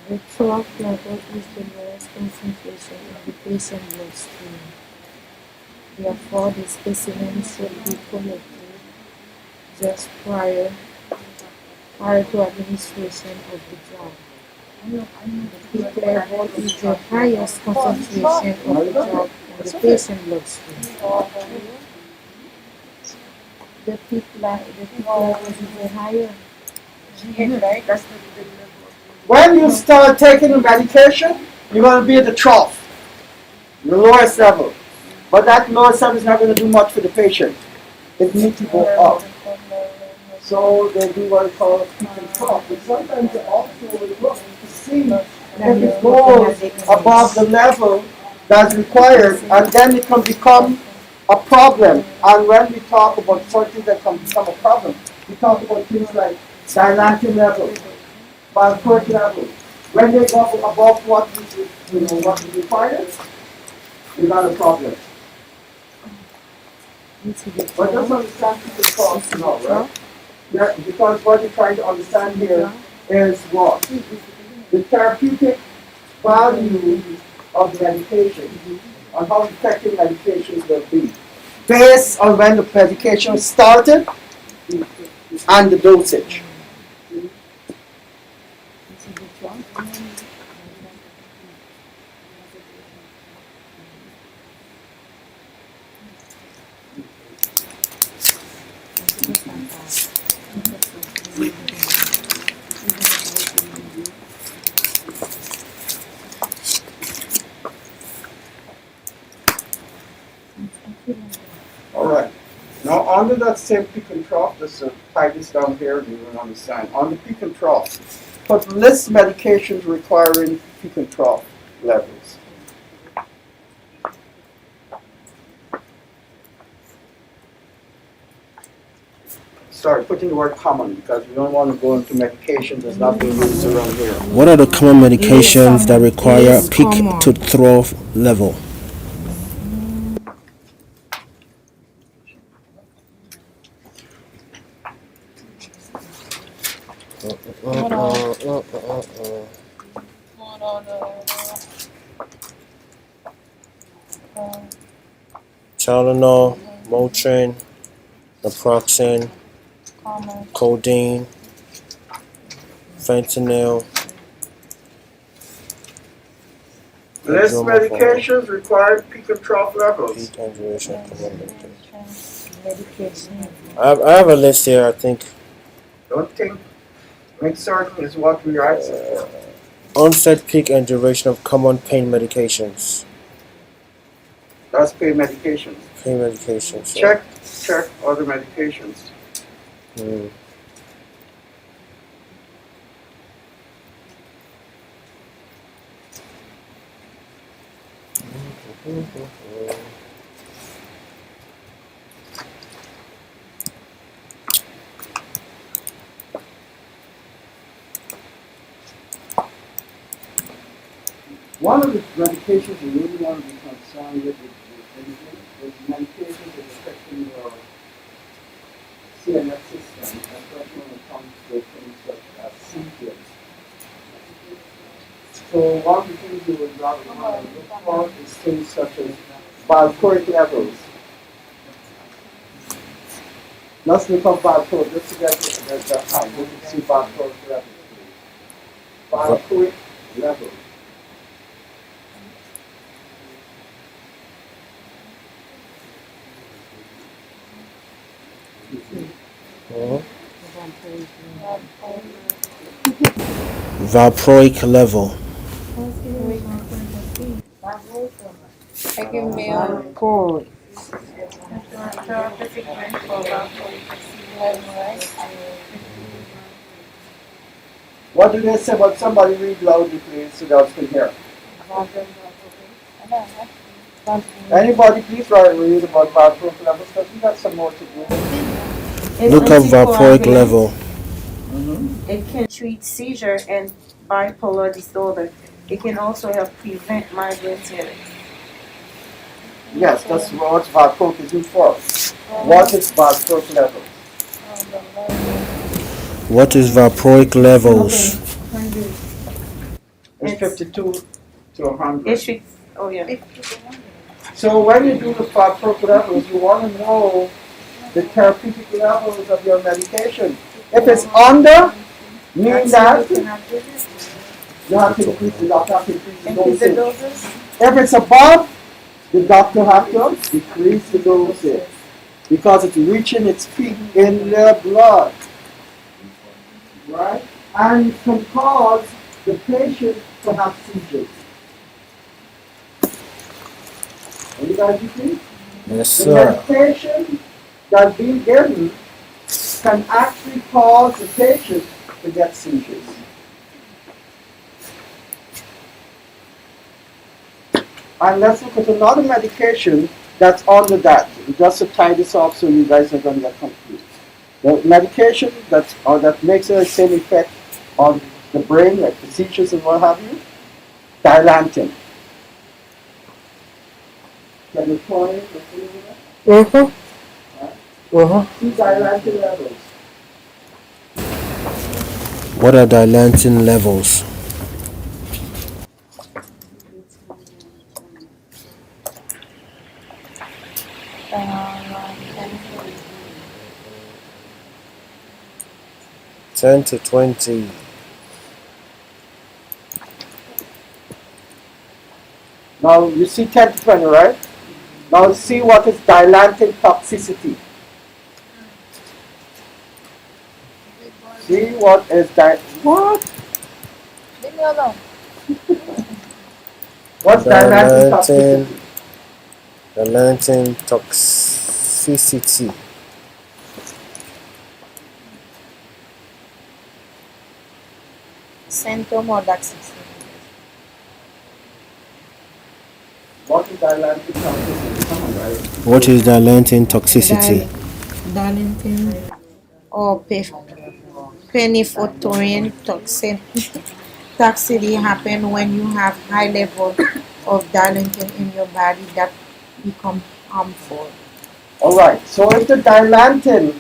The trough level is the lowest concentration of the patient bloodstream. Therefore, the specimen should be collected just prior to administration of the drug. The peak level is the highest concentration of the drug in the patient bloodstream. The peak level is the higher. Right? That's the When you start taking the medication, you're going to be at the trough, the lowest level. But that lowest level is not going to do much for the patient. It needs to go up. So they do what is called a peak and trough. But sometimes they also will look to see if it goes above the level that's required, and then it can become a problem. And when we talk about something that can become a problem, we talk about things like dilantin levels, valproic levels. When they go above what is required, we got a problem. But just understand people talk now, right? Yeah, because what you're trying to understand here is what? The therapeutic value of the medication and how effective medications will be based on when the medication started and the dosage. All right. Now, under that same peak and trough, let's tie this down here and you will understand. On the peak and trough, but list medications requiring peak and trough levels. Sorry, putting the word common because we don't want to go into medications that's not being used around here. What are the common medications that require peak to trough level? Tylenol, Motrin, naproxen, codeine, fentanyl. List medications requiring peak and trough levels. Peak and duration common medication. medication. I have a list here, I think. Don't think, make certain is what we are asking for. Onset, peak, and duration of common pain medications. That's pain medications. Pain medications. Yeah. Check other medications. Mm. One of the medications you really want to be concerned with is medications that affecting your CNS system, especially when it comes to things such as seizures. So one of the things you would rather want to look for is things such as valproic levels. Let's look up valproic, just to get the high. You can see valproic levels. Valproic levels. Mhm. Valproic level. I give me Cool. Therapeutic range for valproic acid. What do they say about somebody read loudly, please, so that I can hear? Anybody, please read about valproic levels, because we got some more to do. It's Look up valproic anticoagulant. level. It can treat seizure and bipolar disorder. It can also help prevent migraine headaches. Yes, that's what valproic is used for. What is valproic levels? What is valproic levels? It's 52 to 100. It treats, oh yeah. So when you do the valproic levels, you want to know the therapeutic levels of your medication. If it's under, means that you have to increase the doctor have to increase the Increase the dosage. doses. If it's above, the doctor have to decrease the dosage because it's reaching its peak in the blood, right? And it can cause the patient to have seizures. Are you guys with me? Yes, The sir. medication that's being given can actually cause the patient to get seizures. And let's look at another medication that's under that, just to tie this up so you guys are going to get confused. The medication that makes the same effect on the brain, like the seizures and what have you, Dilantin. Can you point it? See Dilantin levels. What are Dilantin levels? Ten to 20. Now you see 10 to 20, right? Now see what is Dilantin toxicity. See what is what? Leave me alone. What's Dilantin toxicity? Dilantin toxicity. Symptom or toxicity. What is Dilantin toxicity? Come on, guys. What is Dilantin toxicity? Dilantin or phenylphthalein toxicity happen when you have high level of dilantin in your body that become harmful. All right. So if the Dilantin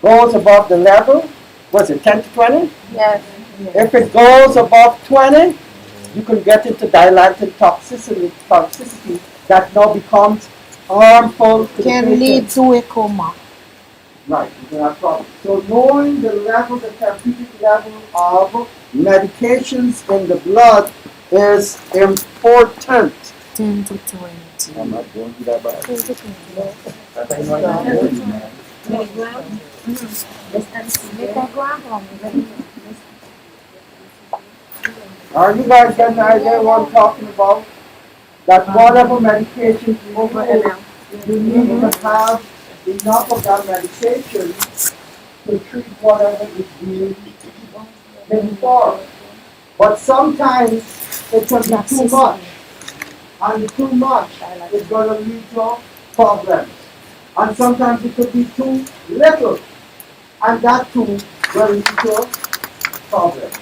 goes above the level, what's it, 10 to 20? Yes. If it goes above 20, you can get into Dilantin toxicity that now becomes harmful to the Can patient. lead to a coma. Right, you can have problems. So knowing the level, the therapeutic level of medications in the blood is important 10 to 20. I'm not going to that bad. 10 to 20. That's how you know I'm good, man. Are you guys getting the idea what I'm talking about? That whatever medication you need to have enough of that medication to treat whatever is being taken for. But sometimes it can be too much. And too much is going to lead to problems. And sometimes it could be too little. And that too will lead to problems.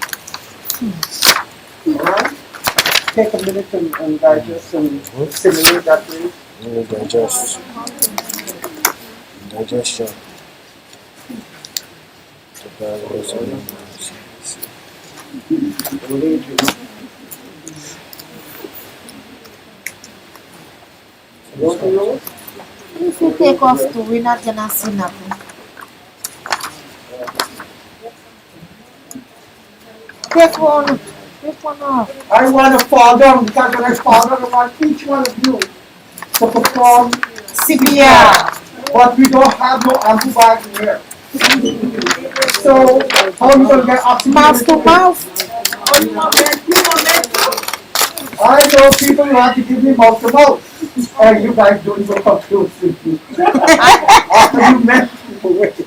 Alright? Take a minute and digest and simulate that please. Digestion. If you take off too, we're not gonna see nothing. Take one off. I want to fall down because when I fall down, I want each one of you to perform CPR. But we don't have no ambu bag in here. So, how are you going to get oxygen? Mouth to mouth. I know people who have to give me mouth to mouth. Or you guys don't go up to CPR. After you met people with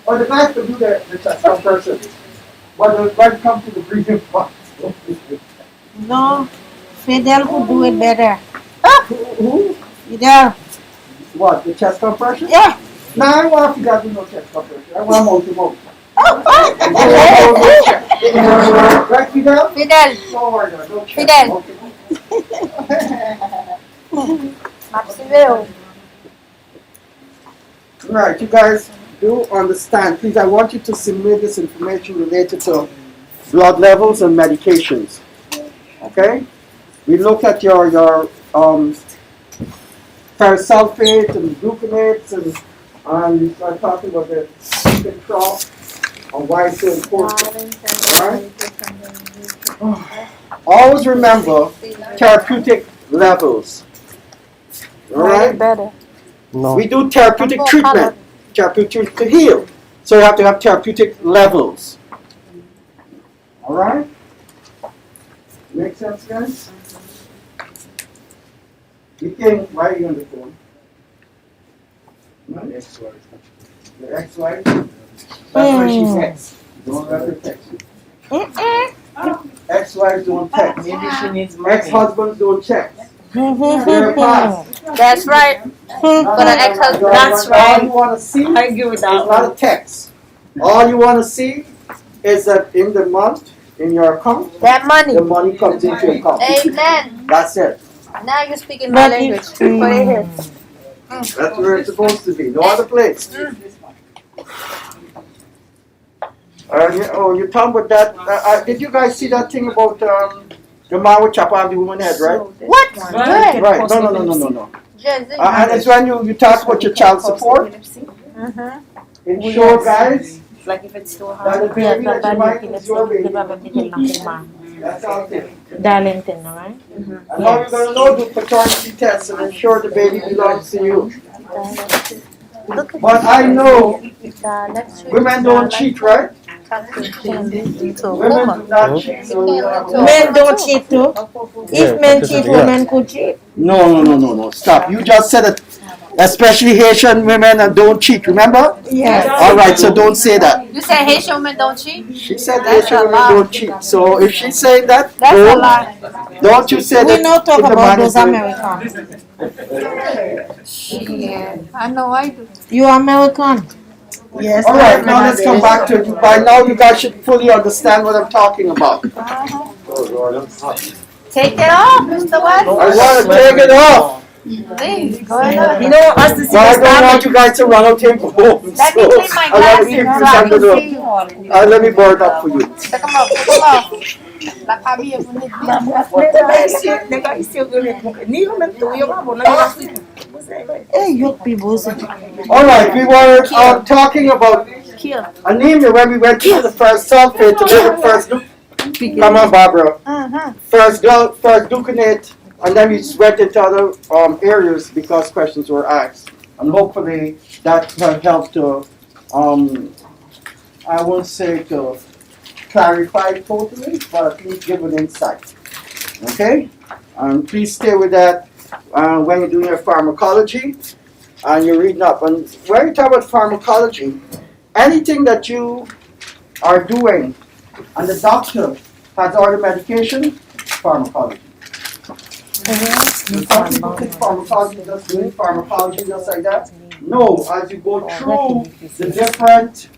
or the guys can do the chest compression. But when it comes to the breathing part. No, Fidel could do it better. Who? Fidel. What, the chest compression? Yeah. No, I want to do no chest compression. I want mouth to mouth. Right, Fidel? Fidel. Don't worry, no chest. Fidel. Okay. Maxwell. Right, you guys do understand. Please, I want you to submit this information related to blood levels and medications. Okay? We looked at your parasulfate and gluconates and we started talking about the second trough and why it's so important. Alright? Always remember therapeutic levels. Alright? Better. No. We do therapeutic treatment, therapeutic to heal. So you have to have therapeutic levels. Alright? Make sense, guys? You think, why are you on the phone? No? Your ex-wife? That's why she's ex. Don't let her text you. Ex-wives don't text. Maybe she needs money. Ex-husbands don't text. They're past. That's right. For the ex-husband. That's All right. you want to see I agree with is that not one. a text. All you want to see is that in the month, in your account, That money. the money comes into your account. Amen. That's it. Now you're speaking my language. Put it here. That's where it's supposed to be. No other place. You're talking about that. Did you guys see that thing about the man with chop off the woman's head, right? What? Good. Right. No. Jesse. And it's when you talk about your child support. It shows, guys, Like if it's too that hard. the baby that you might is your baby. That's all it is. Darlington, right? And how you're going to know the paternity test and ensure the baby belongs to you. But I know women don't cheat, right? Women do not cheat. So you don't have to- Men don't cheat too. If men cheat, women could cheat. No. Stop. You just said it. Especially Haitian women don't cheat, remember? Yes. Alright, so don't say that. You say Haitian women don't cheat? She said That's Haitian a women lie. don't cheat. So if she's saying that, That's a don't, lie. don't you say that. We not talk if the about man is those doing- Americans. Yeah. I know I do. You American. Yes. Alright, now let's come back to it. By now you guys should fully understand what I'm talking about. Take it off, Mr. West. I want to take it off. Please, go ahead. You know, us to see But I the don't want stomach. you guys to run out and go home. Let me So clean my I want to keep glasses this so I under can see the. you. Let me burn up for you. Take them off, take them off. La cabilla, vous n'êtes pas. Nega ici au gueule. Ni même tout, yo va bon, nega ici. Hey, you people. Alright, we were talking about here. Anemia, when we went to the first sulfate to do the first, come on, Barbara. First gluconate, and then we went into other areas because questions were asked. And hopefully that will help to, I won't say to clarify totally, but at least give an insight. Okay? And please stay with that when you're doing your pharmacology and you're reading up. And when you talk about pharmacology, anything that you are doing and the doctor has ordered medication, pharmacology. Some people think pharmacology just doing pharmacology just like that. No, as you go through the different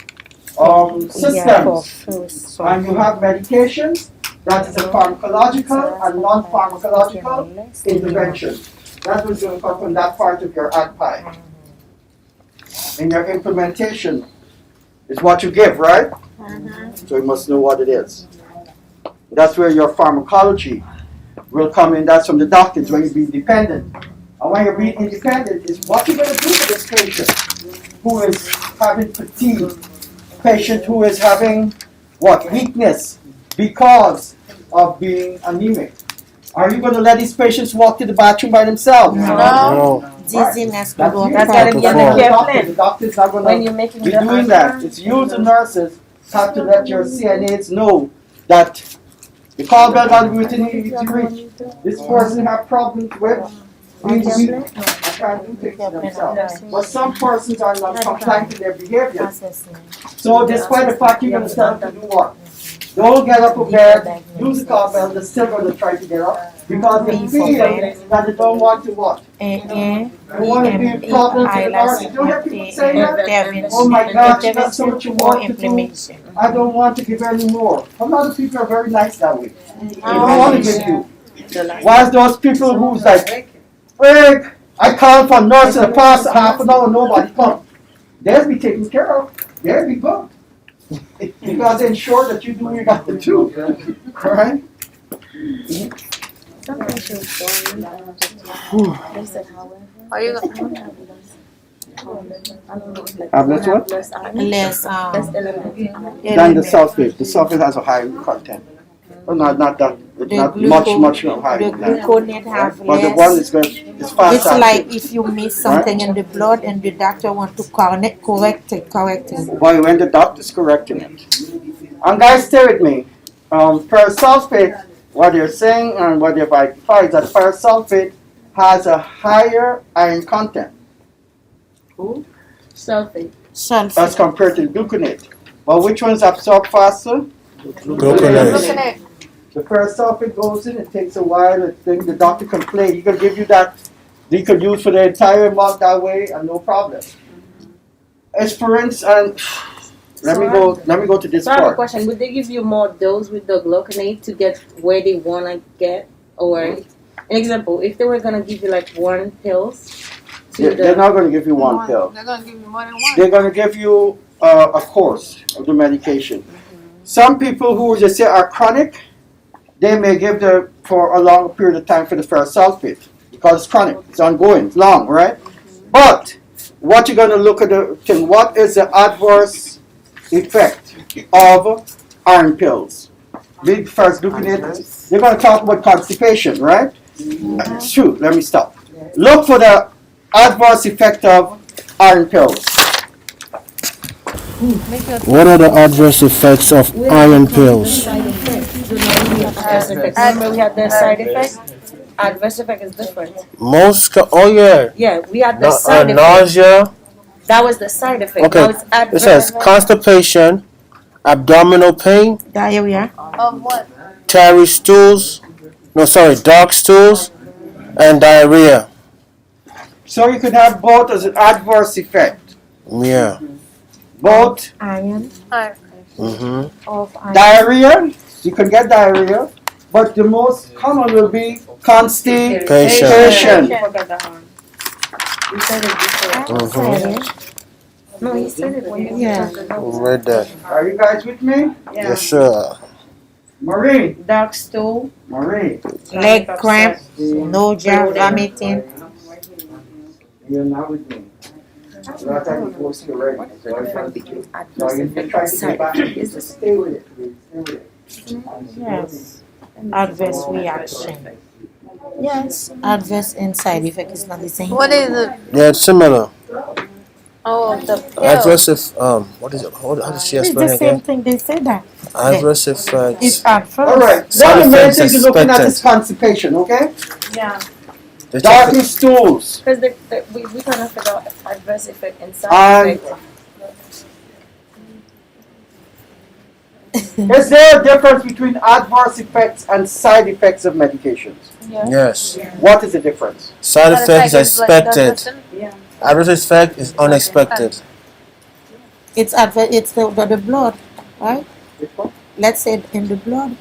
systems and you have medications, that is a pharmacological and non-pharmacological intervention. That was going to come from that part of your ADPI. In your implementation is what you give, right? So you must know what it is. That's where your pharmacology will come in. That's from the doctors, when you be independent. And when you're being independent, is what you're going to do with this patient who is having fatigue, patient who is having what? Weakness because of being anemic. Are you going to let these patients walk to the bathroom by themselves? No. Dizziness. That's gotta be on the care plan. The doctor's not When going you're to making be the doing that. It's you, the nurses, have to let your CNAs know that the call bell got to be within easy reach. This person have problems with these I can't do things to themselves. But some persons are not compliant to their behavior. So despite the fact you're going to tell them to do what? Don't get up of bed, use the call bell, they're still going to try to get up because they feel that they don't want to what? They want to be a problem to the nurse. You don't have people saying that? Oh my God, that's so much you want to do. I don't want to give any more. A lot of people are very nice that way. They don't want to give you. Why those people who's like, Rick, I called for nurse in the past half an hour, nobody come. They'll be taken care of. They'll be good. Because they ensure that you do what you got to do. Alright? Some patients don't. They said, however. Are you Tablets what? Less Less element. Than the sulfate. The sulfate has a high content. Well, not that. It's not much higher The than that. gluconate have But the one less. is good. It's fast It's acting. like if you miss something in the blood and the doctor want to correct it. Why when the doctor's correcting it. And guys, stay with me. Parasulfate, what they're saying and what they've identified is that parasulfate has a higher iron content Sulfate. as compared to gluconate. But which ones absorb faster? Gluconate. The parasulfate goes in, it takes a while, the doctor can play. He can give you that, you could use for the entire month that way and no problem. As for instance, let me go to this So I have a part. question. Would they give you more dose with the gluconate to get where they want to get? Or, an example, if they were going to give you like one pills to They're not going to give you one pill. They're gonna give you more than one. They're going to give you a course of the medication. Some people who just say are chronic, they may give for a long period of time for the parasulfate because it's chronic, it's ongoing, it's long, right? But what you're going to look at the thing, what is the adverse effect of iron pills? Big first gluconate. They're going to talk about constipation, right? It's true. Let me stop. Look for the adverse effect of iron pills. What are the adverse effects of iron pills? adverse effects. Remember we had the side effect? Adverse effect is different. Yeah, we had the side effect. Nausea. That was the side effect. Okay. Now it's adverse. It says constipation, abdominal pain, Diarrhea. Of what? dark stools, and diarrhea. So you could have both as an adverse effect. Yeah. Both Iron. Mm-hmm. Of iron. diarrhea, you can get diarrhea, but the most common will be constipation. Patient. You said it before. Mm-hmm. No, he said it when you Yeah. Read that. Are you guys with me? Yes, sir. Marie, Dark stool. Marie, Leg cramp. Nausea. Vomiting. you're not with me. Not that it goes to already. What is So the I difference want between to- adverse No, you effect try and to side go back. effect? Just stay with it, please. Stay with it. Yes. Adverse reaction. Yes. Adverse and side effect is not the same. What is it? Yeah, it's similar. Oh, the pill. Adverse what is it? How does she It's explain the it same again? thing they say that. Adverse It's effects. adverse. All right. Side One of the main effects things you're looking at is expected. constipation, okay? Yeah, They Dark stools. because we kind of figure out adverse effect and side And effect. is there a difference between adverse effects and side effects of medications? Yes. What is the difference? Side effect is expected. Yeah. Adverse effect is unexpected. It's the blood, right? Let's say in the blood,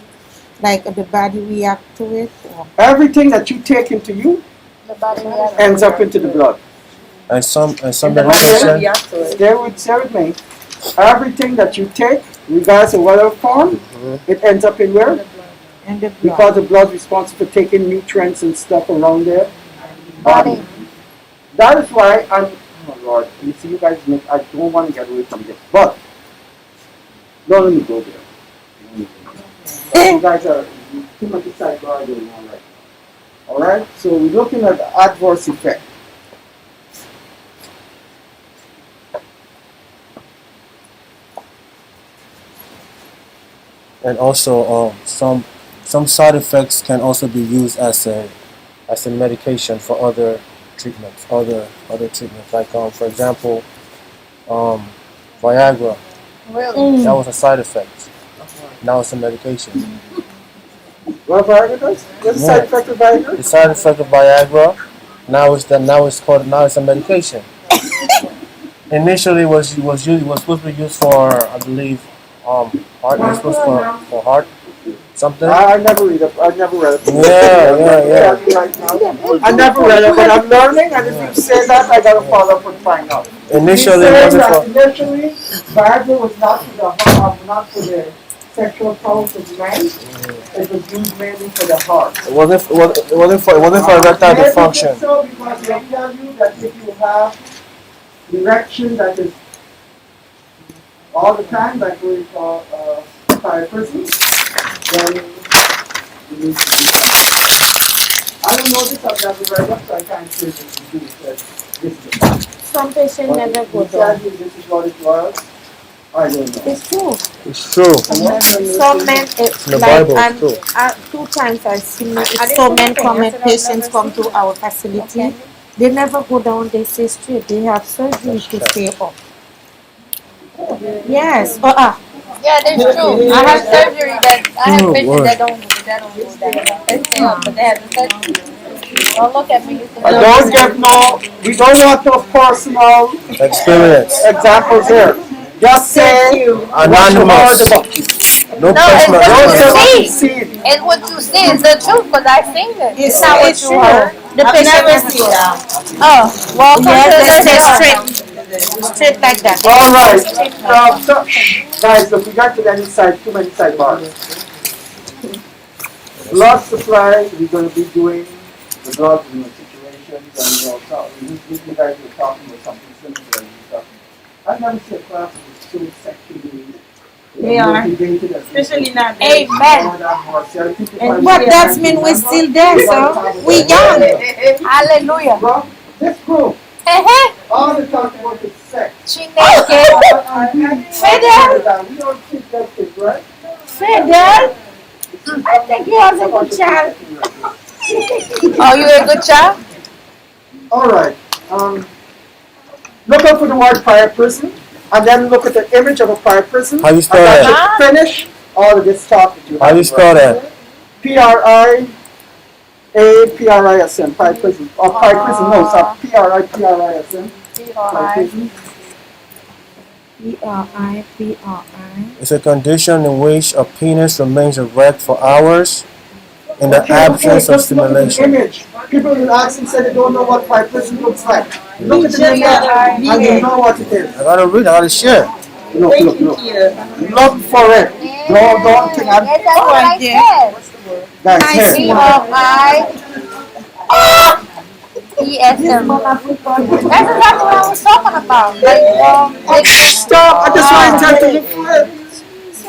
like the body react to it. Or Everything that you take into you The body reaction. ends up into the blood. And some And the body medication. react to it. Stay with me. Everything that you take, regardless of whatever form, it ends up in where? in the blood. Because the blood is responsible for taking nutrients and stuff around there. Body. That is why oh Lord, you see you guys make, I don't want to get away from this, but don't let me go there. You guys are too much inside guard going on right now. Alright, so we're looking at the adverse effect. And also some side effects can also be used as a medication for other treatments, other treatments. Like for example, Viagra. Really? That was a side effect. Now it's a medication. What Viagra does? What's the side effect of Viagra? The side effect of Viagra now it's a medication. Initially was supposed to be used for, I believe, heart. It was supposed for heart something. I never read it. I never read it. Yeah. Right now. I never read it, but I'm learning, and if you say that, I gotta follow up and find out. Initially He it said wasn't that for. initially, Viagra was not for the heart, not for the sexual powers of men. It was used mainly for the heart. It wasn't for erectile Maybe dysfunction. so because they tell you that if you have erection that is all the time, like what you call priapism, then you need to do that. I don't know this, I've never read it, so I can't say this to you. This is it. Some patients But never if go you tell down. you this is what it was, I don't know. It's true. It's true. Some men, the like, Bible, and too. 2 times I've seen it. didn't So see many anything. I common said I've patients never come seen to our facility. Okay. They never go down, they stay straight. They have surgery to stay up. Yes. Yeah, that's true. I have surgery that I have Oh, patients Lord. that don't go down. They stay up, but they have the surgery. Don't look at me. I don't get no, we don't want no personal Experience. examples here. Just say what you heard Anonymous. about. No No, it's personal Don't say what what you you see. see. It's what you see is the truth, because I've seen it. It's not what it's you true. heard. The patient never see that. Oh, welcome Yes, to they the stay show. straight like that. All right, guys, look, we got to the other side, too many sidebars. Blood supply, we're going to be doing the blood situations, and you guys were talking about something similar. I've never seen a class that was so sexually They are. motivated as this. Especially now. Amen. But that means we're still there, sir. We young. Hallelujah. Well, this group, all they talk about is sex. Chineke. Fidel. We don't teach that kids, right? Fidel, I think you are a good child. Are you a good child? All right. Look out for the word prior person, and then look at the image of a prior person. How you spell and that? then finish all of this talk that you How have. you spell that? Priapism, prior person. Or prior person, no, it's Pripism. Prior person. P-R-I. It's a condition in which a penis remains erect for hours in the absence of Just look at the stimulation. image. People will ask and say they don't know what prior person looks like. Look at the image, and you know what it is. I gotta read, I gotta share. Look. Look for it. Don't think I'm Yes, that's what I said. Guys, here. P-R-I. ESM. That's exactly what I was talking about. Like, Stop! I just want to try to look for it.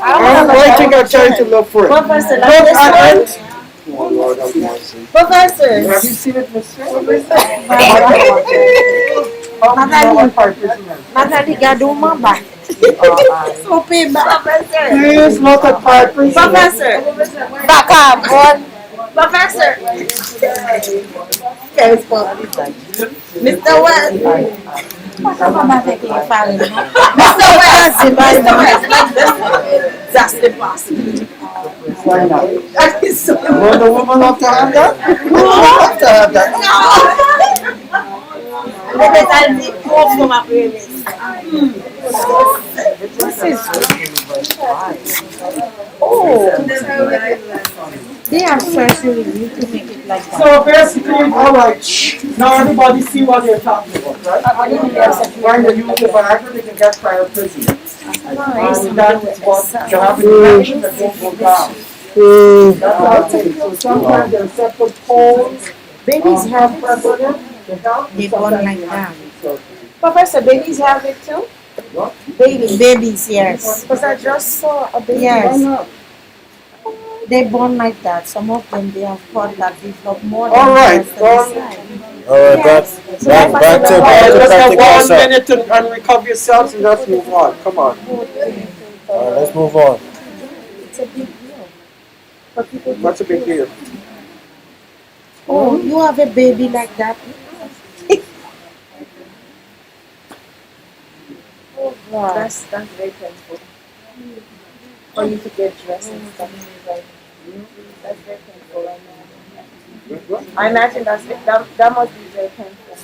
I'm waiting. I'm trying to look for it. Professor, Look like at this it. one? Oh Lord have mercy. Professor. Have you seen it, Mister? Nathalie gardou man ba? Soapy back. Professor. Please look at Piper's. Professor. baka, Professor. Yes, Mr. West. Mr. West. Mr. West. Like this. That's impossible. Why not? That is so. Wonder Woman have to have that? Who have to have that? Let us have the proof from our previous. They have surgery to make it like that. So basically, all right. Now everybody see what they're talking about, right? When they use the Viagra, they can get prior prison. And that is what you have in mention that won't go down. That's what I'm saying. So sometimes there are separate poles. Babies have President, they born like that. Professor, babies have it too? Babies, yes. Because I just saw a baby. Yes. They born like that. Some of them they have cord that develop more than All right, the rest of the side. Alright, back to let's have practical 1 stuff. minute to unrecover yourselves and let's move on. Come on. Alright, let's move on. It's a big deal. What's a big deal? Oh, you have a baby like that? Oh God. That's very painful. For you to get dressed and stuff. That's very painful right now. I imagine that must be very painful.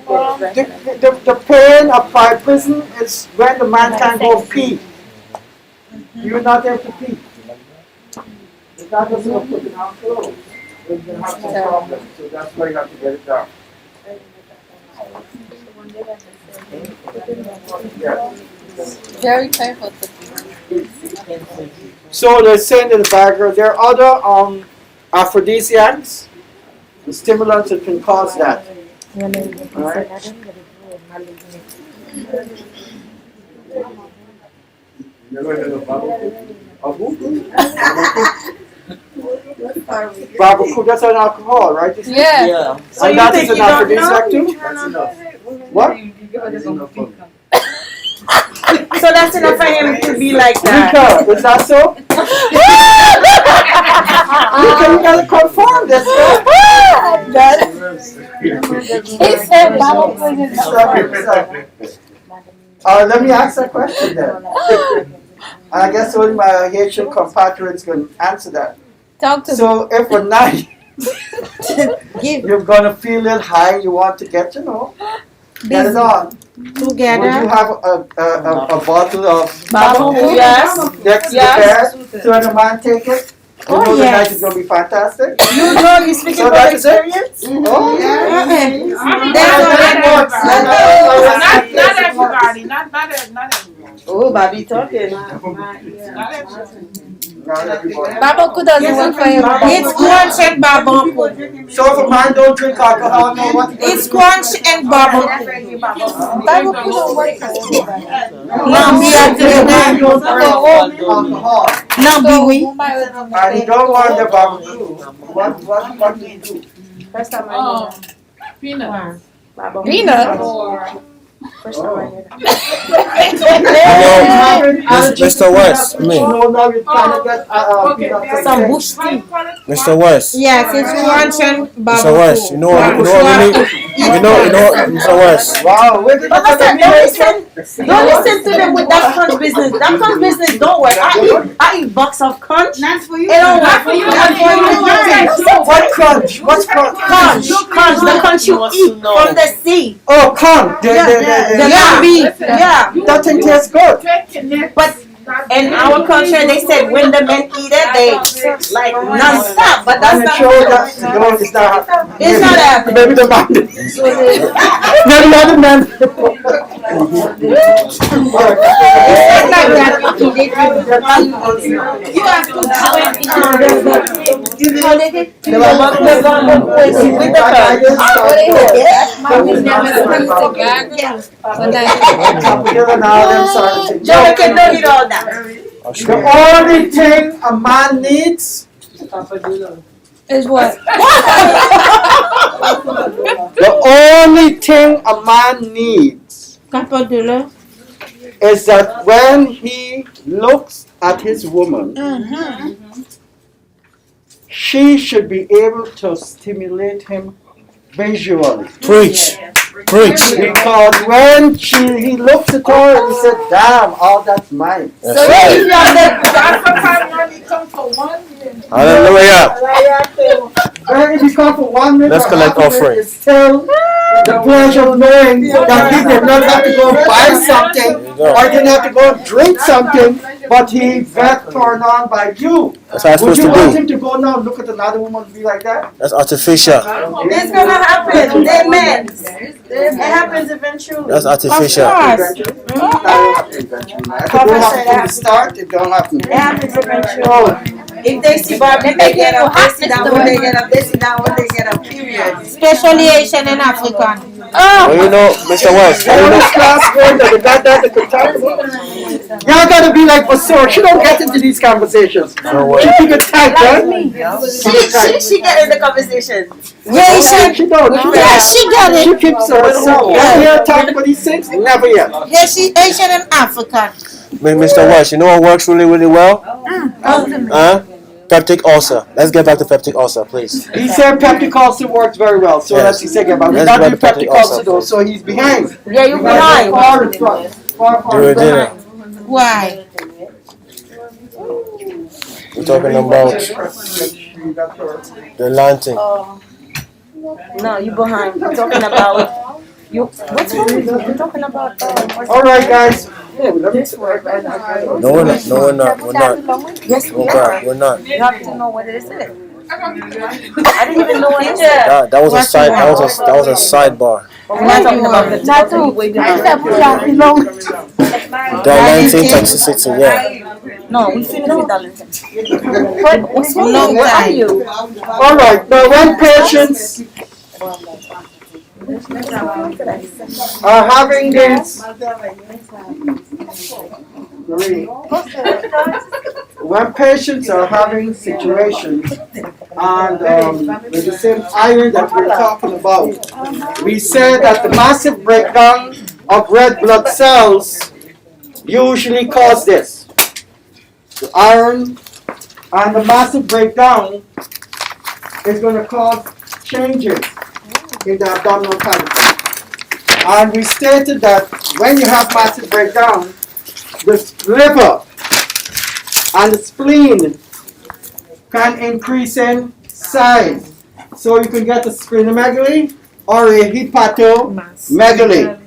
For you to get dressed. The pain of prior prison is when the man can't go pee. You're not there to pee. If that doesn't go put it on clothes, then you're going to have some problems. So that's why you have to get it down. Yeah. very painful. So they're saying in the background there are other aphrodisiacs, the stimulants that can cause that. Alright. Barbacoa, that's an alcohol, right? Yeah. So And you that think is you an don't know? aphrodisiac too? That's enough. What? So that's enough for him to be like that. Rika, is that so? You gotta confirm this. He said Bible prison. Let me ask that question then. I guess only my Haitian compatriots can answer that. Talk to me. So if a night you're gonna feel it high, you want to get get it on. Would you Together. have a bottle of Bubble, yes. next to Yes. the bed? So when a man take it, you know the night is gonna be fantastic. You know you speaking So from that is it? experience? Oh, Not everybody. Not everybody. Oh, Bobby talking. not everybody. Bible doesn't work for everybody. It's crunch and barbecue. So if a man don't drink alcohol, know what? It's crunch and barbecue. Bible don't work for everybody. Lambi a Man drink. don't drink alcohol. Lambi oui. And he don't want the barbecue. What do you do? First time I hear Peanut. that. Peanut. First time I hear that. Mr. West, I mean, No, no, you cannot get peanut Some cake. bush tea. Mr. West, Yes, it's crunch and Mr. West, barbecue. you know what we need? Mr. West. Wow, where did Professor, you don't listen to them with that crunch business. That crunch business don't work. I eat box of crunch. Not for you. It don't Not work. for you. Not for you. What crunch? What's crunch? Crunch, the crunch you eat from the sea. Oh, crunch. The The lambi. Yeah. that thing tastes good. But in our culture, they said when the men eat it, they like non-stop. But that's And it not shows true. that no, it's not happening. It's not happening. Maybe the man. Maybe the other man. It's not like that. You have to Joe can don't eat all that. The only thing a man needs, Is what? the only thing a man needs Capadilla. is that when he looks at his woman, she should be able to stimulate him visually. Preach. Preach. Because when he looks at her, he said, damn, all that's mine. That's right. That's sometimes when he come for one year. Hallelujah. When if you come for 1 minute, Let's or collect half a minute, offering. it's still the pleasure of knowing that he did not have to go buy something, or didn't have to go drink something, but he got turned on by you. That's how it's Would supposed you to want be. him to go now and look at another woman and be like that? That's artificial. It's gonna happen. Amen. It happens eventually. That's artificial. Eventually. That don't happen eventually. If it don't happen from the start, it don't happen. It happens eventually. If they see Barbie, they get up. They sit down when they get up. They sit down when they get up. Period. Especially Asian and African. Well, you know, Mr. West, All you know, this class going that they got that they could talk about. Y'all gotta be like Basura. She don't get into these conversations. no way. She keep it tight, right? She get in the conversation. Yeah, She don't. yeah, she got She it. keeps herself. You hear her talk about these things? Never yet. Yeah, she Asian and African. Mr. West, you know what works really, really well? Huh? Peptic ulcer. Let's get back to peptic ulcer, please. He said peptic ulcer works very well, so Yes. let's say about it. We're Let's not go doing to peptic peptic ulcer ulcer. though, so he's behind. Yeah, you Behind. behind. Far in front. Far in Duodenum. front. Why? We're talking about the lantern. No, you behind. We're talking about you. What's wrong with you? We're talking about. All right, guys. No, we're not. No, we're not. We're not. Yes, Oh we God, are. we're not. You have to know what it is. I didn't even know what it is. That was a side. That was a sidebar. We're not talking about the not too. Darlington, toxicity. Yeah. No, we finished with Darlington. What's long Where are time? you? All right. Now, when patients are having this, when patients are having situations and with the same iron that we're talking about, we say that the massive breakdown of red blood cells usually cause this. The iron and the massive breakdown is going to cause changes in the abdominal cavity. And we stated that when you have massive breakdown, the liver and the spleen can increase in size. So you can get a splenomegaly or a hepatomegaly.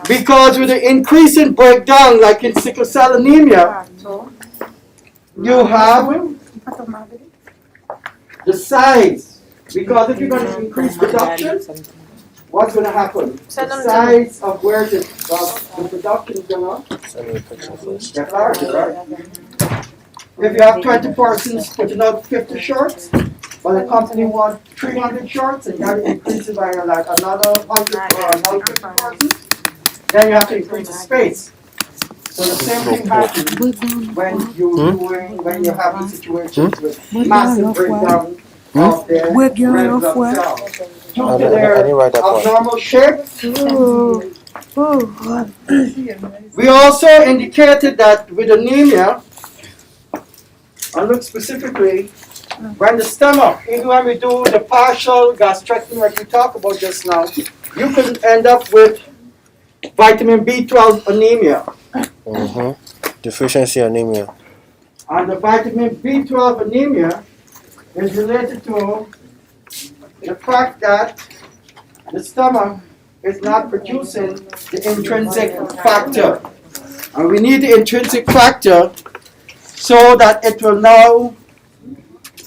Because with the increase in breakdown, like in sickle cell anemia, you have the size. Because if you're going to increase production, what's going to happen? The size of where the production is going to Send me a picture first. get larger, right? If you have 20 persons putting out 50 shirts, but the company wants 300 shirts, and you have to increase it by like another 100 or another 50 persons, then you have to increase the space. So the same thing happens when you're having situations with massive breakdown of their red blood cells. Due to I their didn't write that part. abnormal shape. We also indicated that with anemia, and look specifically, when the stomach, even when we do the partial gastrectomy like we talked about just now, you can end up with vitamin B12 anemia. Deficiency anemia. And the vitamin B12 anemia is related to the fact that the stomach is not producing the intrinsic factor. And we need the intrinsic factor so that it will now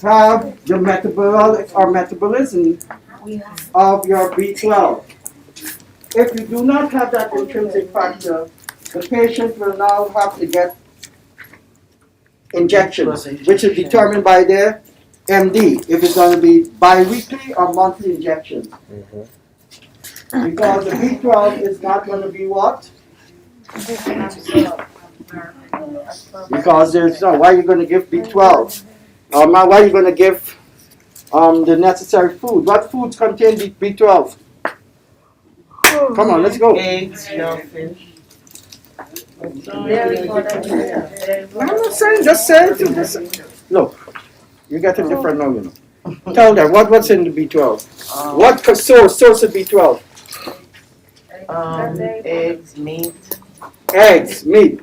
have the metabolic or metabolism of your B12. If you do not have that intrinsic factor, the patient will now have to get injections, which is determined by the MD, if it's gonna be bi-weekly or monthly injections. Because the B12 is not gonna be what? Because there's no, why are you gonna give B12? Why are you gonna give the necessary food? What foods contain B12? Come on, let's go. Eggs, shellfish. I'm not saying, just say it. Look, you got a different now, you know. Tell them, what's in the B12? What source of B12? Eggs, meat, Eggs, meat.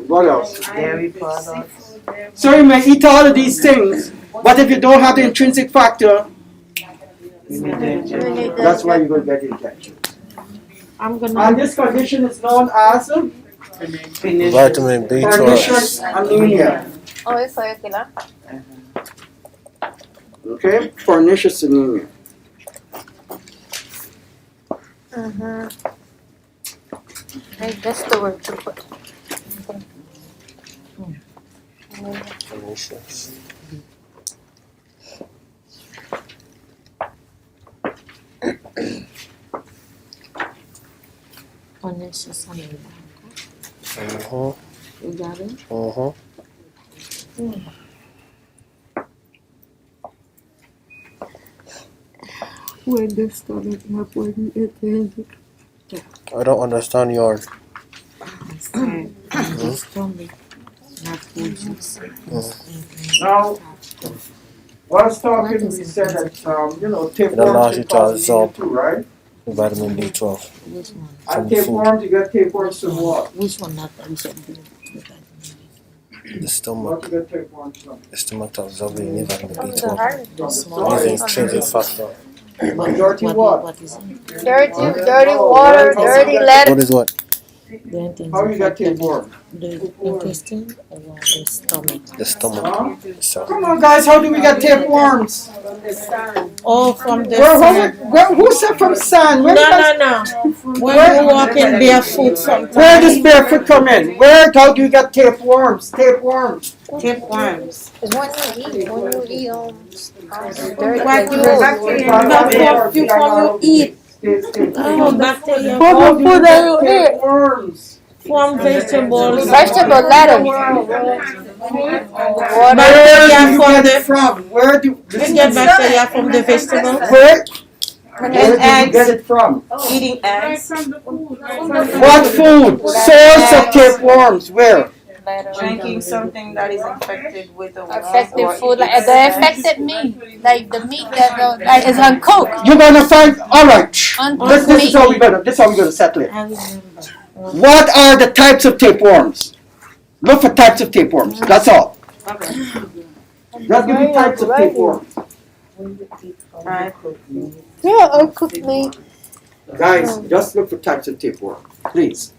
What else? dairy products. So you may eat all of these things, but if you don't have the intrinsic factor, You need the injection. that's why you're going to get injections. I'm And gonna. this condition is known as Vitamin B12. pernicious anemia. Oh, eso es que la. Okay? Pernicious anemia. That's the word to put. Pernicious. Pernicious anemia. Uh-huh. You got it? Uh-huh. When the stomach have when it is. I don't understand your. The stomach not food juice. Now, whilst talking, we said that, It allows you tapeworms to absorb too, right? vitamin B12 Which one? And from food. tapeworms, you get tapeworms from what? Which one not we should do? The stomach, What you get tapeworms from? the stomach to absorb any vitamin The B12. heart. From the Small. It is soil. an intrinsic factor. Dirty what? What is it? Dirty water, dirty lead. What is what? The intestine. How you get tapeworm? The intestine or the stomach? The stomach. Huh? So, Come on, guys, how do we get tapeworms? Oh, from the Where, who said from sand? Where, No. When you walking barefoot sometimes. where does barefoot come in? How do you get tapeworms? Tapeworms. Tapeworms. When you eat dirty What you food. before you eat. Oh, bacteria. How do you food that you get eat? tapeworms? From vegetables. Vegetable lettuce. Water. Bacteria Where do you from get it the. from? Where do You get bacteria from the vegetables. where do you eggs. get it from? Eating eggs. What food? Source of tapeworms? Where? Drinking something that is infected with the worm. Affected food, like the affected meat, like the meat that is uncooked. You're gonna find. All right. Uncooked This meat. is how we're gonna settle it. I remember. What are the types of tapeworms? Look for types of tapeworms. That's all. Just give me types of tapeworms. Right. Yeah, uncooked meat. Guys, just look for types of tapeworm, please.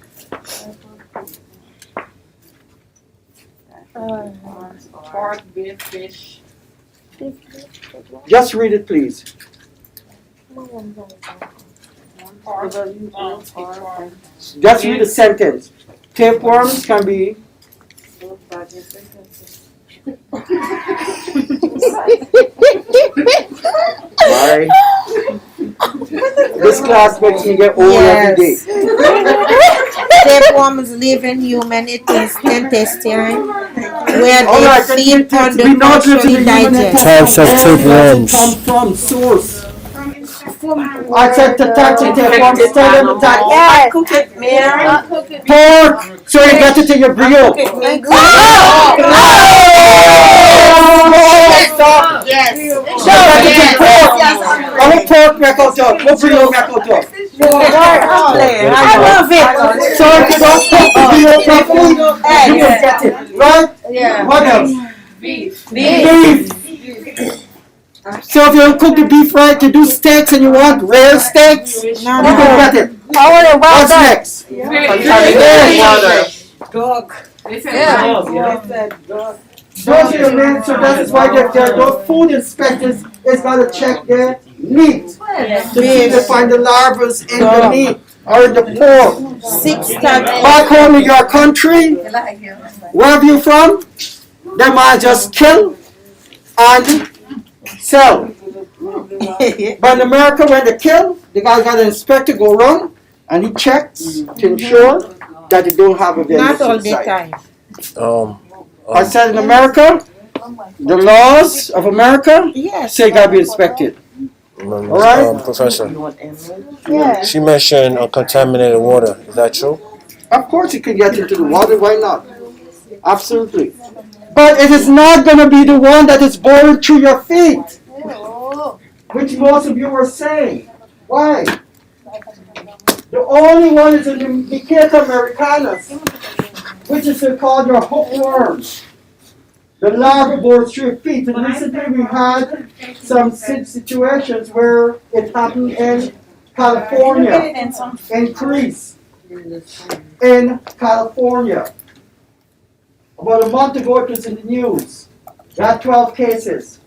Pork, beef, fish. Just read it, please. Pork, Just read the sentence. Tapeworms can be. Why? This class makes me get old every day. Tapeworms live in human intestine where All right, they feed on the we not live in partially the human digest. Types of tapeworms. Come from source. I said the types of tapeworms. Tell them the type. Yes. Cook it, man. Pork. So you get it in your grill. Stop. Yes. I want pork back out there. What grill back out there? I love it. So if you don't cook the grill properly, you will get it. Right? Yeah. What else? beef. Beef. So if you don't cook the beef right, you do steaks and you want rare steaks, you can get it. I want it well What's done. next? Dog. Those are the main, so that is why those food inspectors is gonna check their meat to see if they find the larvae in the meat. or in the poor, 6 times. back home in your country, wherever you from, they might just kill and sell. But in America, when they kill, the guy got an inspector go around and he checks to ensure that they don't have a Not venomous all the inside. time. I said in America, the laws of America Yes. say gotta be inspected. Alright? Professor, Yeah. she mentioned contaminated water. Is that true? Of course it can get into the water, why not? Absolutely. But it is not gonna be the one that is boring through your feet, which most of you were saying. Why? The only one is in the Nicata americanus, which is called your hookworms. The larva bores through your feet. And recently we had some situations where it happened in California, in Greece, in California. About a month ago it was in the news. They had 12 cases.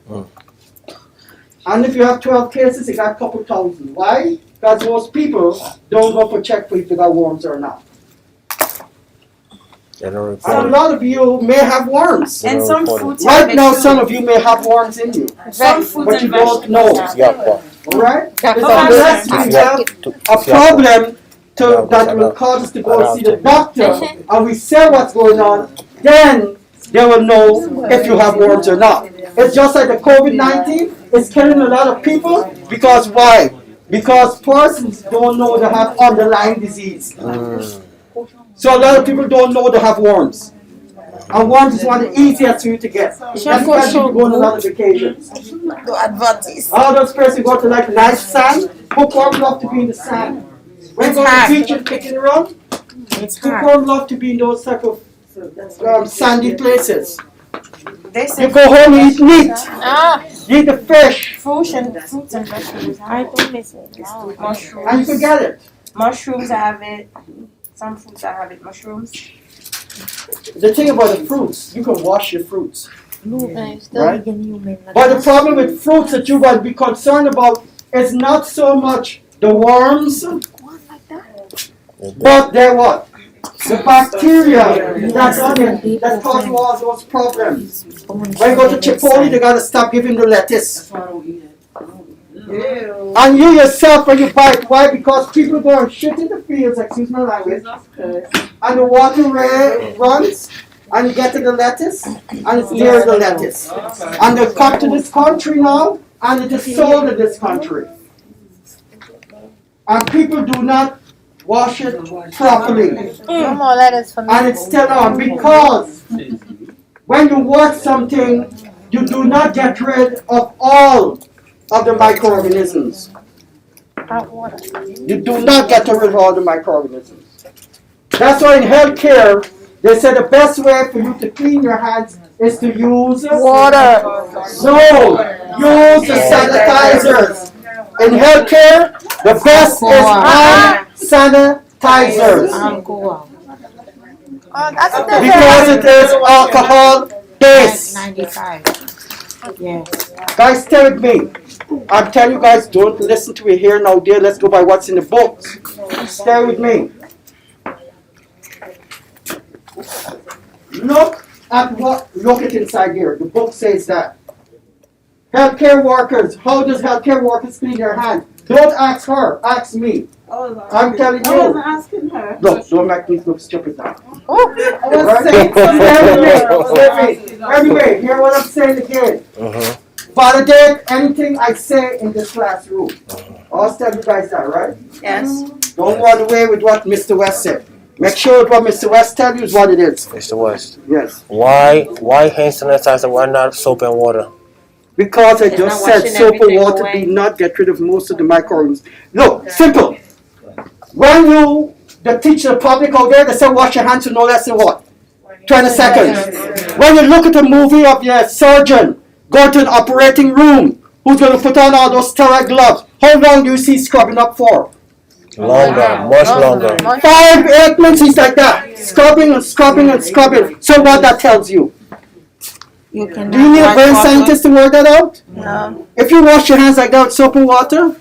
And if you have 12 cases, you got a couple thousand. Why? Because most people don't go for check for if they got worms or not. And a lot of you may have worms. And some fruits Right now, some of you may have worms in you, Some fruits but you and don't know. vegetables. Alright? So Yeah. unless we have a problem that will cause us to go see the doctor, and we say what's going on, then they will know if you have worms or not. It's just like the COVID-19 is killing a lot of people because why? Because persons don't know they have underlying disease. So a lot of people don't know they have worms. And worms is one of the easiest for you to get. That's why people go on a lot of vacations. All those persons go to like nice sand, hookworms love to be in the sand. When you go to the beach and kicking around, hookworms love to be in those type of sandy places. You go home and eat meat. You eat the fish. Fruits and vegetables. I don't miss it. Mushrooms. And you can get it. Mushrooms, I have it. Some fruits, I have it. Mushrooms. The thing about the fruits, you can wash your fruits. Right? Right? But the problem with fruits that you might be concerned about is not so much the worms, but they're what? The bacteria that's on it that cause you all those problems. When you go to Chipotle, they gotta stop giving the lettuce. And you yourself, when you buy it, why? Because people go and shit in the fields, excuse my language, and the water runs, and you get to the lettuce, and it's near the lettuce. And they come to this country now, and it is sold in this country. And people do not wash it properly. No more letters for me. And it's still on because when you wash something, you do not get rid of all of the microorganisms. You do not get rid of all the microorganisms. That's why in healthcare, they say the best way for you to clean your hands is to use Water. No, use the sanitizers. In healthcare, the best is hand sanitizers. Because it is alcohol based. 95. Yeah. Guys, stay with me. I'm telling you guys, don't listen to it here now, dear. Let's go by what's in the books. Stay with me. Look at inside here. The book says that. Healthcare workers, how does healthcare workers clean their hands? Don't ask her, ask me. I'm telling you. I wasn't asking her. Look, don't make me look stupid now. I was saying Right? Anyway, hear what I'm saying again. Validate anything I say in this classroom. I'll tell you guys that, right? yes. Don't run away with what Mr. West said. Make sure what Mr. West tells you is what it is. Mr. West, Yes. why hand sanitizer? Why not soap and water? Because I It's just not said washing soap and everything water away. do not get rid of most of the microorganisms. Look, simple. When the teacher, the public out there, they say wash your hands for no less than what? 20 seconds. When you look at a movie of your surgeon, go to an operating room, who's going to put on all those sterile gloves, how long do you see scrubbing up for? Longer, much longer. 5-8 minutes, he's like that. Scrubbing and scrubbing and scrubbing. So what that tells you? You can Do you need a brain scientist to work that out? No. If you wash your hands like that with soap and water,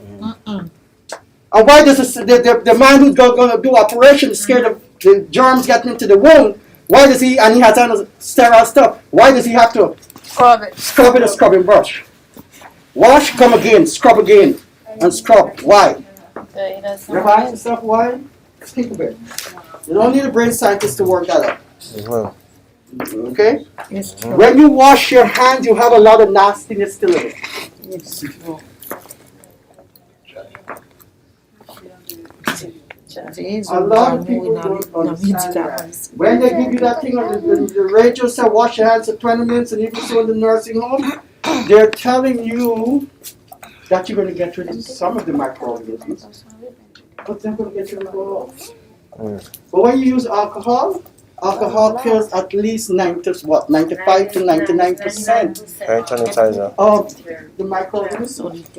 And why does the man who's going to do operation is scared of the germs getting into the wound? Why does he, and he has on sterile stuff, why does he have to Scrub it. scrub with a scrubbing brush? Wash, come again, scrub again, and scrub. Why? If I ask yourself why, think of it. You don't need a brain scientist to work that out. As well. Okay? It's true. When you wash your hands, you have a lot of nastiness still in it. It's true. A lot of people don't understand that. When they give you that thing on the radio, say wash your hands for 20 minutes, and even so in the nursing home, they're telling you that you're going to get rid of some of the microorganisms, but they're going to get rid of all. But when you use alcohol, alcohol kills at least 95 to 99% Hand sanitizer. of the microorganisms.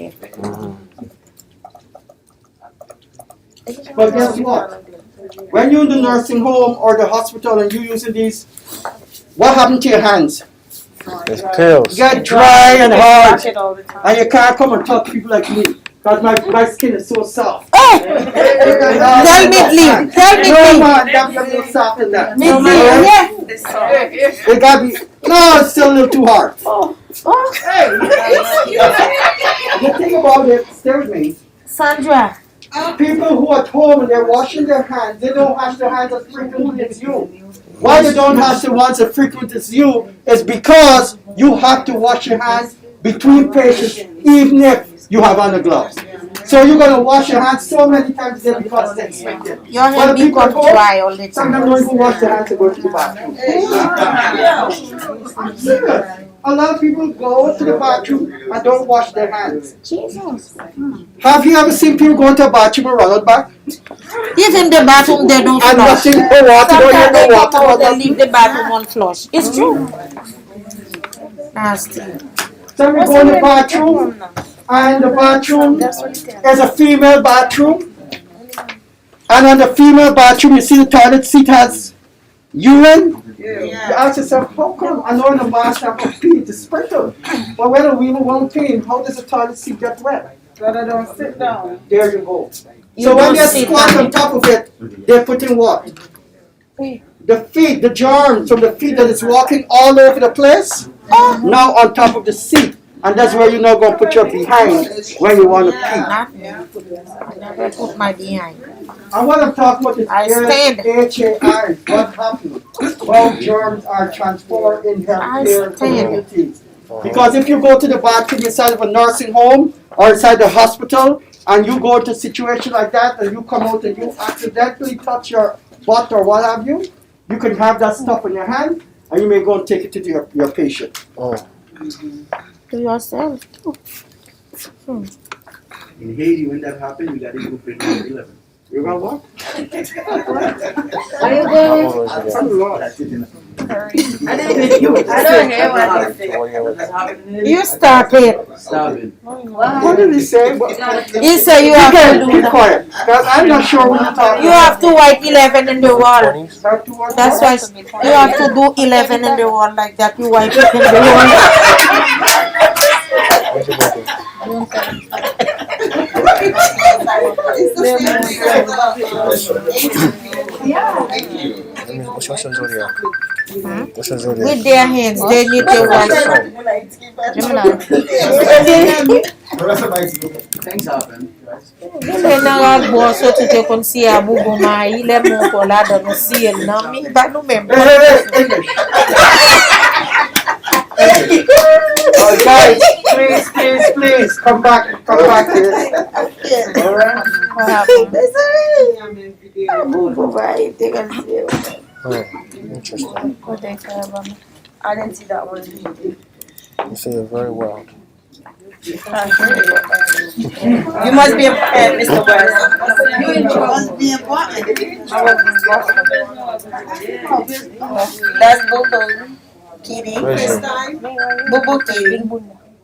But guess what? When you're in the nursing home or the hospital and you're using these, what happened to your hands? It kills. You get dry and hard, and you can't come and talk to people like me, because my skin is so soft. Tell me, Lee. Tell me, No Lee. man, that's not more soft than that. Me, Lee. Yeah. It got me. No, it's still a little too hard. The thing about it, stay with me. Sandra. People who are at home and they're washing their hands, they don't wash their hands as frequently as you. Why they don't wash their hands as frequent as you is because you have to wash your hands between patients, even if you have on the gloves. So you're going to wash your hands so many times a day because it's expected. Your hand become dry all the Sometimes time. don't even wash their hands to go to the bathroom. I'm serious. A lot of people go to the bathroom and don't wash their hands. Jesus. Have you ever seen people go into a bathroom and run out back? Even the bathroom, they don't And flush. nothing, no water, Sometimes no they water, come out no and leave the bathroom unflushed. It's true. Nasty. So we go in the bathroom, and the bathroom is a female bathroom. And on the female bathroom, you see the toilet seat has urine. You ask yourself, how come? I know in the master have to pee to sprinkle. But when a woman won't pee, how does the toilet seat get wet? But I don't sit down. There you go. You So when don't they sit squat on on top of it, they're putting what? The feet, the germs from the feet that is walking all over the place, now on top of the seat. And that's where you're not going to put your behind when you want to pee. Not me. I never put my behind. And what I'm talking about is I stand. HAI. What happened? How germs are transformed in healthcare stand. communities. Because if you go to the bathroom inside of a nursing home or inside the hospital, and you go to a situation like that, and you come out and you accidentally touch your butt or what have you, you can have that stuff in your hand, and you may go and take it to your patient. To yourself too. In Haiti, when that happened, we got to go for 11. You got what? Are you going? I don't hear what they say. You start it. Starving. What did he say? He said you have to do Be that. quiet. Because I'm not sure what you're talking You have to wipe 11 in the wall. about. That's why you have to do 11 in the wall like that. You wipe it in the wall. With their hands, they need to wash. Things happen. Mwen nan rak bo so ti te kon si a bubu ma ile moun ko la dan nou si el nan mi ba nou men. Oh, guys, please, come back here. Alright? Bubu ba ite kan si el. Interesting. I didn't see that one. You say it very well. You must be a fan, Mr. West. That's Bobo. Kitty. Bobo Kitty.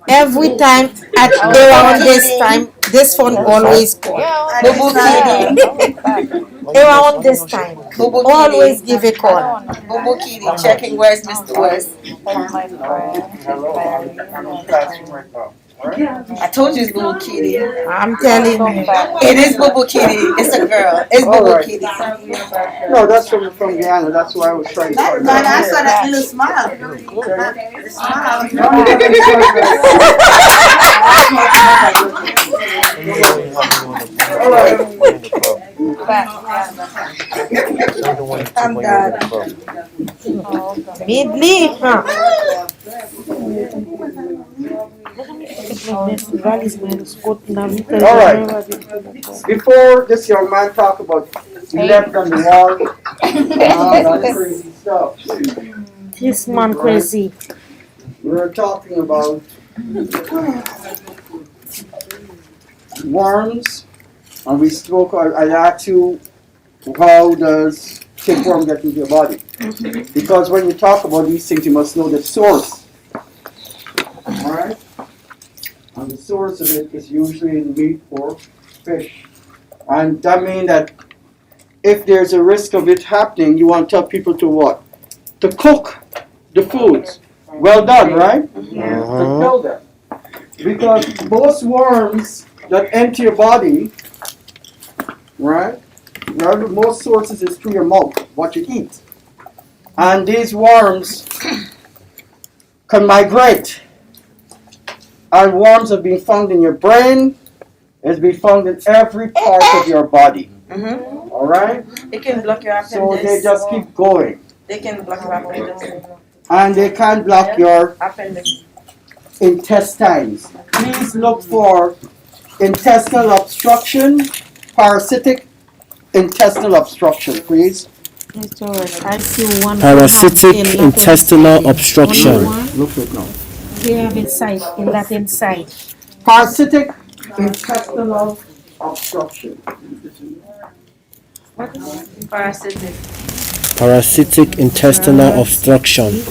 Every time at around this time, this phone always call. Bobo Kitty. Around this time, always give a call. Bobo Kitty checking where's Mr. West. Hello, I'm in classroom right now. I told you it's Boo Boo Kitty. I'm telling you. It is Boo Boo Kitty. It's a girl. It's Boo Boo Alright. Kitty. No, that's from Guyana. That's why I was trying to find Man, I out. saw that little smile. Smile. I'm done. Midley, huh? Before this young man talk about he left on the wall, that crazy stuff. This man crazy. We were talking about worms, and we spoke. I asked you, how does tapeworm get into your body? Because when you talk about these things, you must know the source. Alright? And the source of it is usually in meat, pork, fish. And that means that if there's a risk of it happening, you want to tell people to what? To cook the foods. Well done, right? To kill them. Because most worms that enter your body, right? Most sources is through your mouth, what you eat. And these worms can migrate. And worms have been found in your brain, it's been found in every part of your body. Alright? It can block your appendix. So they just keep going. They can block your appendix. And they can block your Appendix. intestines. Please look for intestinal obstruction, parasitic intestinal obstruction, please. It's alright. I see one. Parasitic intestinal obstruction. Look at now. They have inside, in that inside. Parasitic intestinal obstruction. Parasitic. Parasitic intestinal obstruction.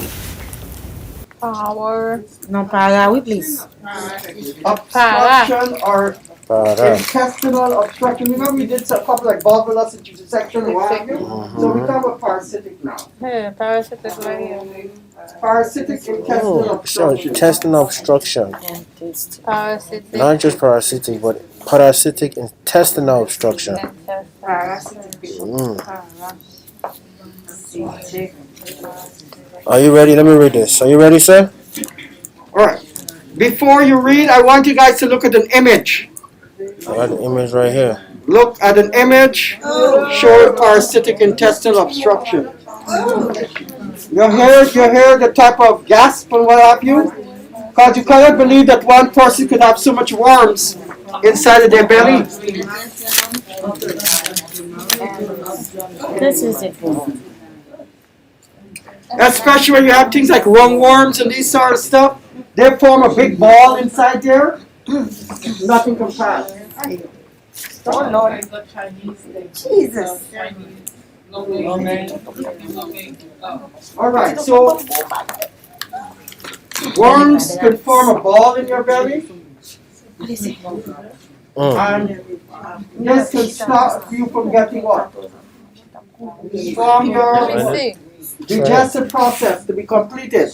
Power. No, para, we please. Obstruction or Para. intestinal obstruction. Remember we did a couple like valvular section a while ago? So we talk about parasitic now. Yeah, parasitic right here. Parasitic intestinal So obstruction. intestinal obstruction. Parasitic. Not just parasitic, but parasitic intestinal obstruction. Are you ready? Let me read this. Are you ready, sir? Alright. Before you read, I want you guys to look at an image. I got the image right here. Look at an image showing parasitic intestinal obstruction. You hear the type of gasp and what have you? Because you cannot believe that one person could have so much worms inside of their belly. This is it. Especially when you have things like lungworms and these sort of stuff. They form a big ball inside there. Nothing can pass. Oh Lord. Jesus. Alright, so worms can form a ball in your belly. And this can stop you from getting what? From your digestive process to be completed.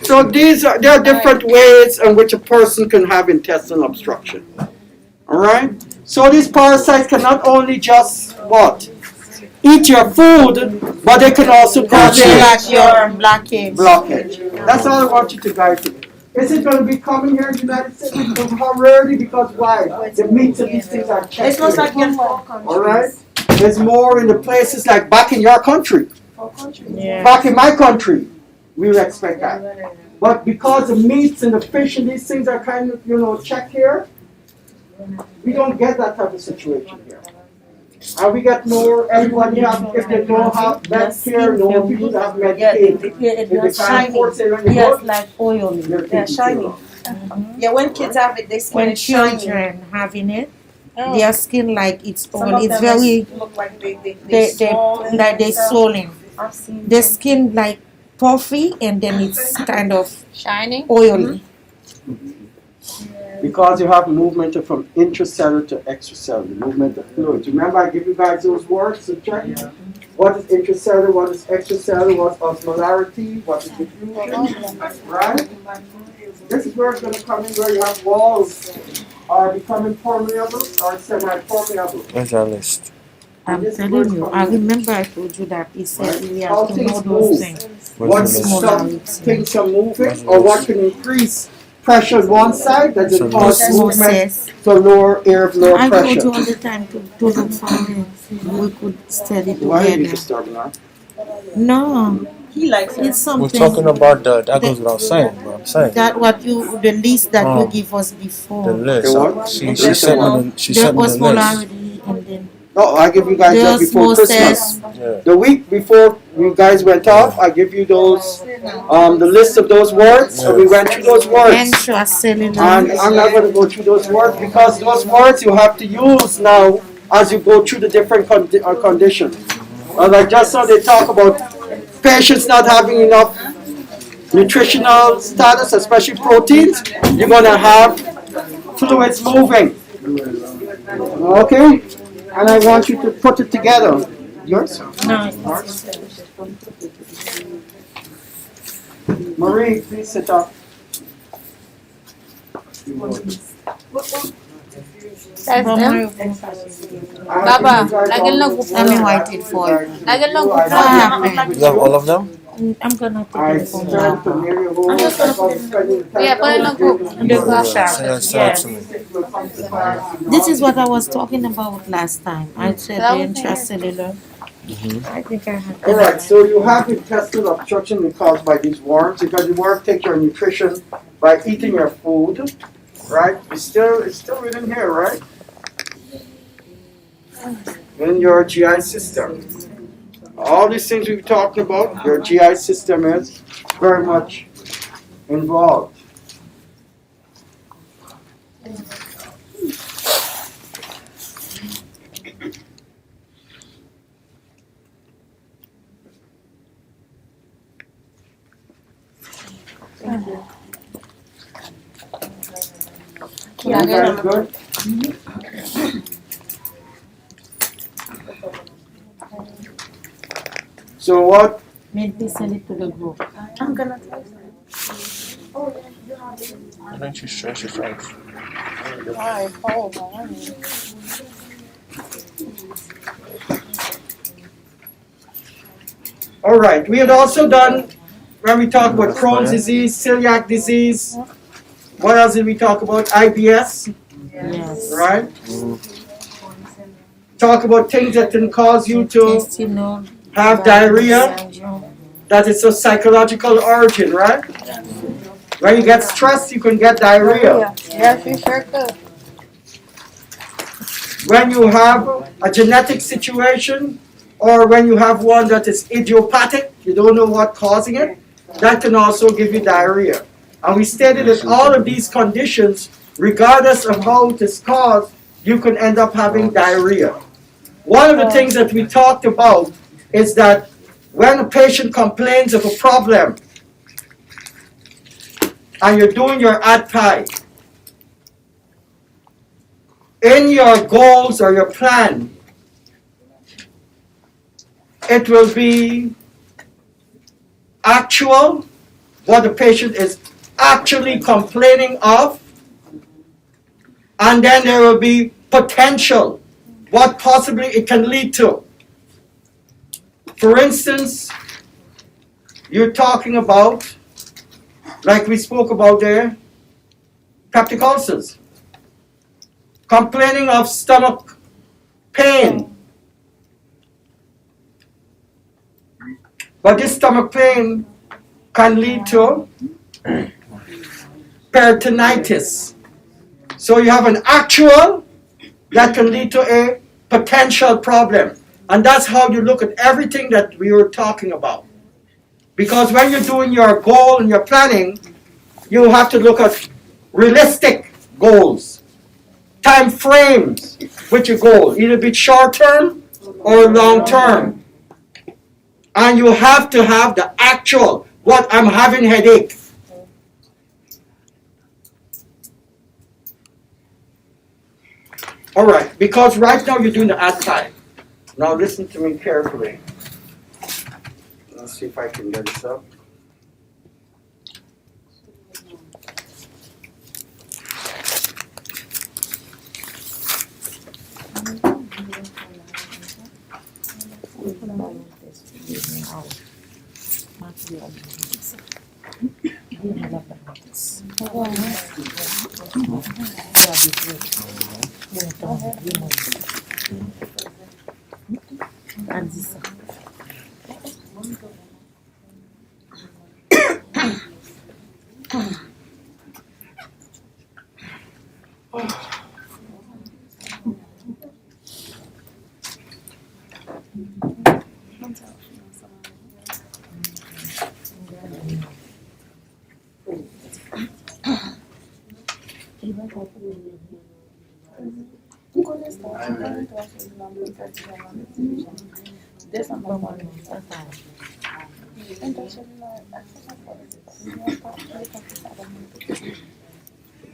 So there are different ways in which a person can have intestinal obstruction. Alright? So these parasites can not only just what? Eat your food, but they can also cause Your blockage. blockage. That's all I want you to guys to. Is it going to be coming here in the United States? How rarely? Because why? The meats of these things are checked. It's most like in four Alright? There's more in the places like back in your country. Yeah. Back in my country, we would expect that. But because the meats and the fish and these things are kind of, checked here, we don't get that type of situation here. And we get more, everybody have, if they don't have med care, no people that have Medicaid. If they can't afford it, when they Yes, go, like oil. they're They're taken shiny. care of. Yeah, when kids have it, they skin When is shiny. children having it, Oh. their skin like it's Some oil. of It's them very look like they they swollen like they and stuff. swollen. I've seen The skin like puffy and then it's kind of Shiny. oily. Because you have movement from intracellular to extracellular, movement of fluids. Remember I give you guys those words to check? what is intracellular, what is extracellular, what's osmolarity, what is diffusion, right? This is where it's going to come in, where you have walls are becoming permeable or semi-permeable. Where's that list? I'm This is telling where it's you, coming I in. remember I told you that he said we How have to know things those move. things. What Where's the list? Osmolarity. things are moving or what can increase pressure on one side that So will cause movement Osmosis. to lower air flow I told you pressure. all the time to look for me. We could study Why are you together. disturbing her? No, He likes it. it's We're something talking about that goes without saying, but I'm saying. that what you the list that you give us The before. list. The what? She The sent me what? she The sent me the list. osmolarity and then No, I give you guys the that before Christmas. osmosis. Yeah. The week before you guys went off, I give you those, the list of those words, and we went through those words. And Intracellular. I'm not going to go through those words because those words you have to use now as you go through the different conditions. Like just now they talk about patients not having enough nutritional status, especially proteins. You're going to have fluids moving. Okay? And I want you to put it together. Yours? No. Marie, please sit up. That's them. Baba, lagyan na group Let me write it for you. Lagyan na group You have all of them? I'm gonna take I it from spent Baba. I'm just spending time. Yeah, put it in a group. The group chat. Send it to me. This is what I was talking about last time. I said the intracellular. I think I had. All right, so you have intestinal obstruction caused by these worms because the worms take your nutrition by eating your food, right? It's still within here, right? In your GI system. All these things we've talked about, your GI system is very much involved. Yeah, Very good. So what? Maybe send it to the group. I'm gonna. Why don't you stretch yourself? Alright, hold on. All right, we had also done, when we talk about Crohn's disease, celiac disease, what else did we talk about? IBS, Yes. right? Talk about things that can cause you to Intestinal have diarrhea, syndrome. that is a psychological origin, right? When you get stressed, you can get diarrhea. Yes, you sure could. When you have a genetic situation, or when you have one that is idiopathic, you don't know what's causing it, that can also give you diarrhea. And we stated that all of these conditions, regardless of how it is caused, you can end up having diarrhea. One of the things that we talked about is that when a patient complains of a problem, and you're doing your ADPI, in your goals or your plan, it will be actual, what the patient is actually complaining of, and then there will be potential, what possibly it can lead to. For instance, you're talking about, like we spoke about there, peptic ulcers, complaining of stomach pain. But this stomach pain can lead to peritonitis. So you have an actual that can lead to a potential problem. And that's how you look at everything that we were talking about. Because when you're doing your goal and your planning, you have to look at realistic goals, time frames with your goal, either be short term or long term. And you have to have the actual, what I'm having headache. All right, because right now you're doing the ADPI. Now listen to me carefully. Let's see if I can get this up.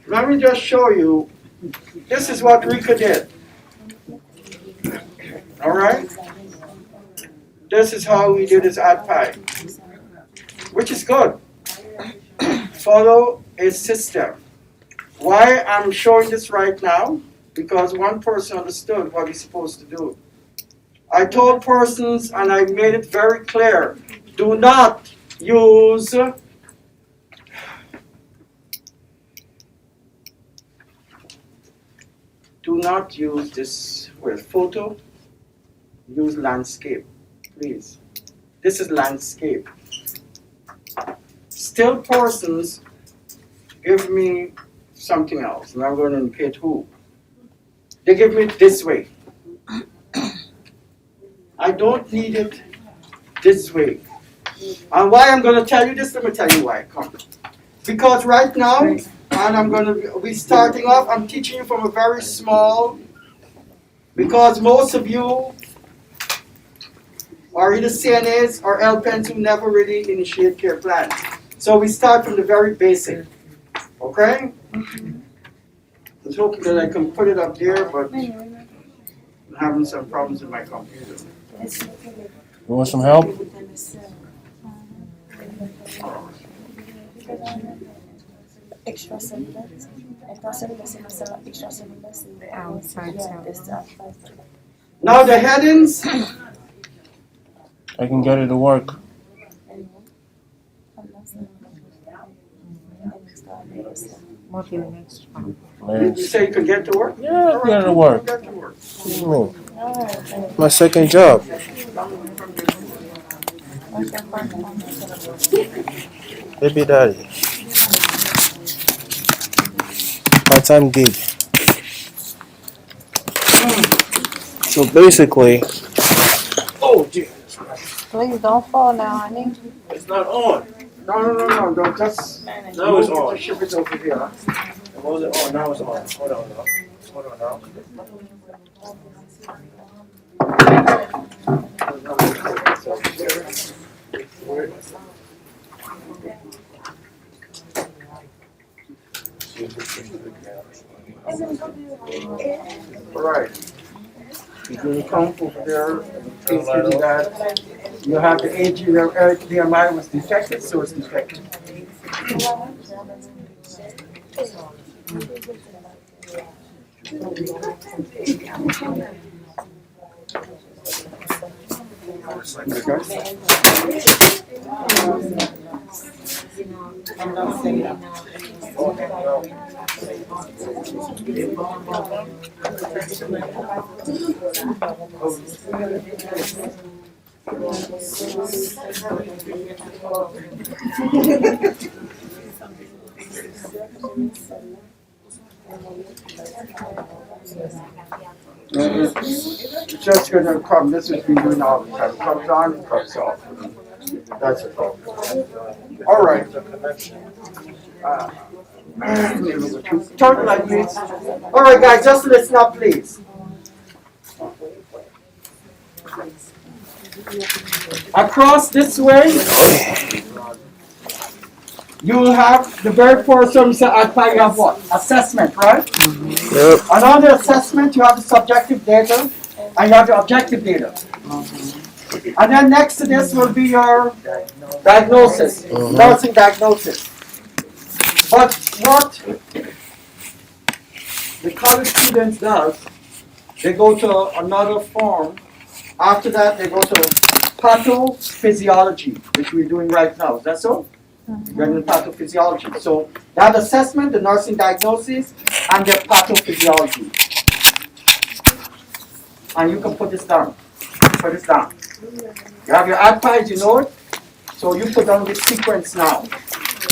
Let me just show you. This is what Rika did. All right? This is how we did his ad pie, which is good. Follow a system. Why I'm showing this right now? Because one person understood what he's supposed to do. I told persons, and I made it very clear, do not use this with photo. Use landscape, please. This is landscape. Still persons give me something else, and I'm going to indicate who. They give me it this way. I don't need it this way. And why I'm going to tell you this, let me tell you why. Come. Because right now, and I'm going to be starting off, I'm teaching you from a very small, because most of you are either CNAs or LPNs who never really initiate care plans. So we start from the very basic. Okay? I'm hoping that I can put it up there, but I'm having some problems with my computer. You want some help? Now the headings. I can get it to work. You say you can get to work? Yeah, I can get it to work. Get to work. What do you mean? My second job. Baby daddy. Part-time gig. So basically, oh dear. Please don't fall now, honey. It's not on. No, don't just. Now it's on. Ship it over here. What was it on? Now it's on. Hold on now. Hold on now. All right. You're going to come over there and take care of that. You have the AG where Eric Nehemiah was detected, so it's detected. It's just going to come. This is been doing all the time. It comes on, it comes off. That's it. All right. Turn the light, please. All right, guys, just listen up, please. Across this way, you will have the very first one. You have what? Assessment, right? Yep. And on the assessment, you have the subjective data and you have the objective data. And then next to this will be your diagnosis, nursing diagnosis. But what the college students does, they go to another form. After that, they go to pathophysiology, which we're doing right now. Is that so? You're in pathophysiology. So that assessment, the nursing diagnosis, and the pathophysiology. And you can put this down. Put this down. You have your ADPIs, you know it. So you put down this sequence now.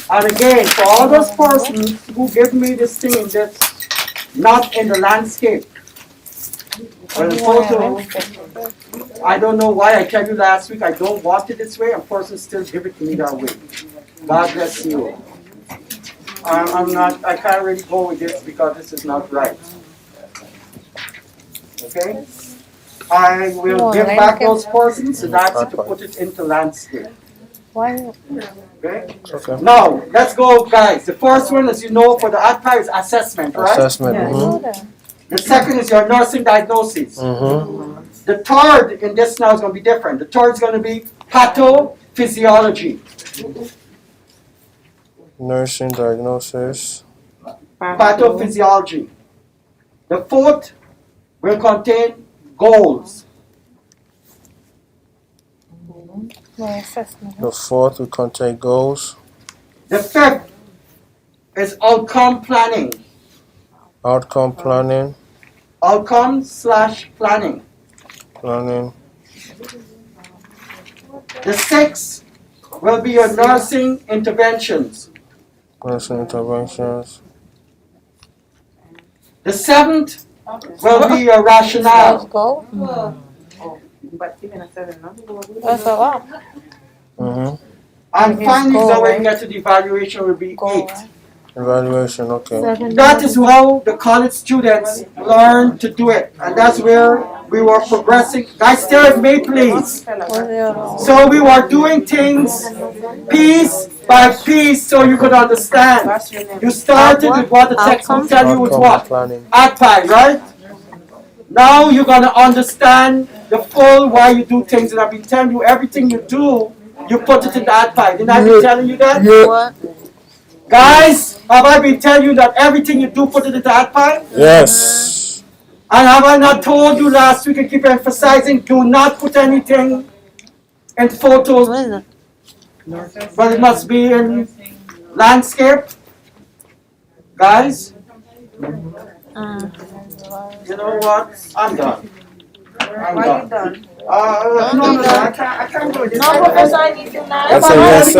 And again, for all those persons who give me this thing that's not in the landscape, well, the photo, I don't know why I tell you last week I don't want it this way, and persons still give it to me that way. God bless you. I can't really go with this because this is not right. Okay? I will give back those persons and ask you to put it into landscape. Why? Okay? Okay. Now, let's go, guys. The first one, as you know, for the ADPI is assessment, right? Assessment. The second is your nursing diagnosis. The third in this now is going to be different. The third is going to be pathophysiology. Nursing diagnosis. Pathophysiology. The fourth will contain goals. The fourth will contain goals. The fifth is outcome planning. Outcome planning. Outcome/planning. Planning. The sixth will be your nursing interventions. Nursing interventions. The seventh will be your rationale. Go. That's a lot. And finally, so when you get to the evaluation, will be 8. Evaluation, okay. That is how the college students learn to do it. And that's where we were progressing. Guys, stay with me, please. So we were doing things piece by piece so you could understand. You started with what the textbook tell you was what? ADPI, right? Now you're going to understand the full why you do things. And I've been telling you everything you do, you put it in the ADPI. Didn't I be telling you that? What? Guys, have I been telling you that everything you do, put it in the ADPI? Yes. And have I not told you last week and keep emphasizing, do not put anything in photos, but it must be in landscape? Guys? You know what? I'm done. Why you done? No, I can't do this. No, Professor, I need you now. That's a yes,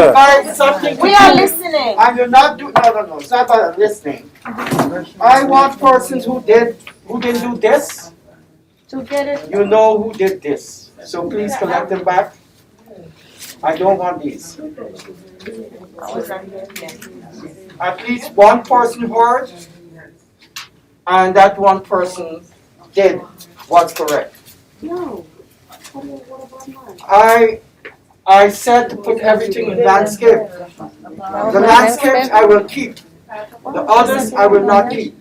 sir. We are listening. And you're not doing, no, it's not about listening. I want persons who didn't do this. To get it. You know who did this. So please collect them back. I don't want these. At least one person heard, and that one person did what's correct. No. I said to put everything in landscape. The landscapes I will keep. The others I will not keep.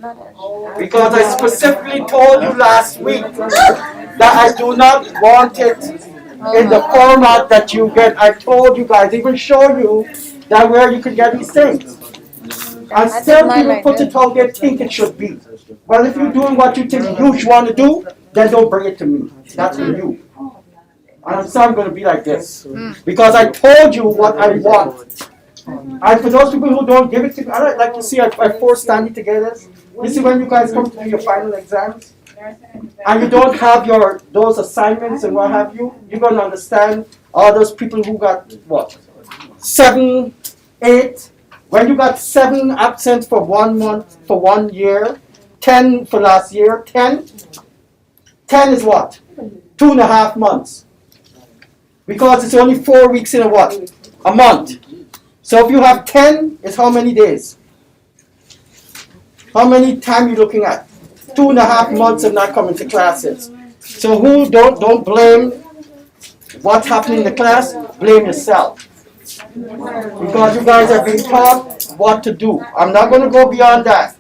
Because I specifically told you last week that I do not want it in the format that you get. I told you guys, even show you that where you can get these things. And still people put it how they think it should be. Well, if you're doing what you think you want to do, then don't bring it to me. That's for you. And I'm sorry I'm going to be like this. Because I told you what I want. And for those people who don't give it to me, I don't like to see our four standing together. You see when you guys come to do your final exams, and you don't have those assignments and what have you, you're going to understand all those people who got, what, 7, 8. When you got 7 absent for 1 month, for 1 year, 10 for last year, 10 is what? 2.5 months. Because it's only 4 weeks in a what? A month. So if you have 10, it's how many days? How many time you looking at? 2.5 months of not coming to classes. So who don't blame what's happening in the class, blame yourself. Because you guys are being taught what to do. I'm not going to go beyond that.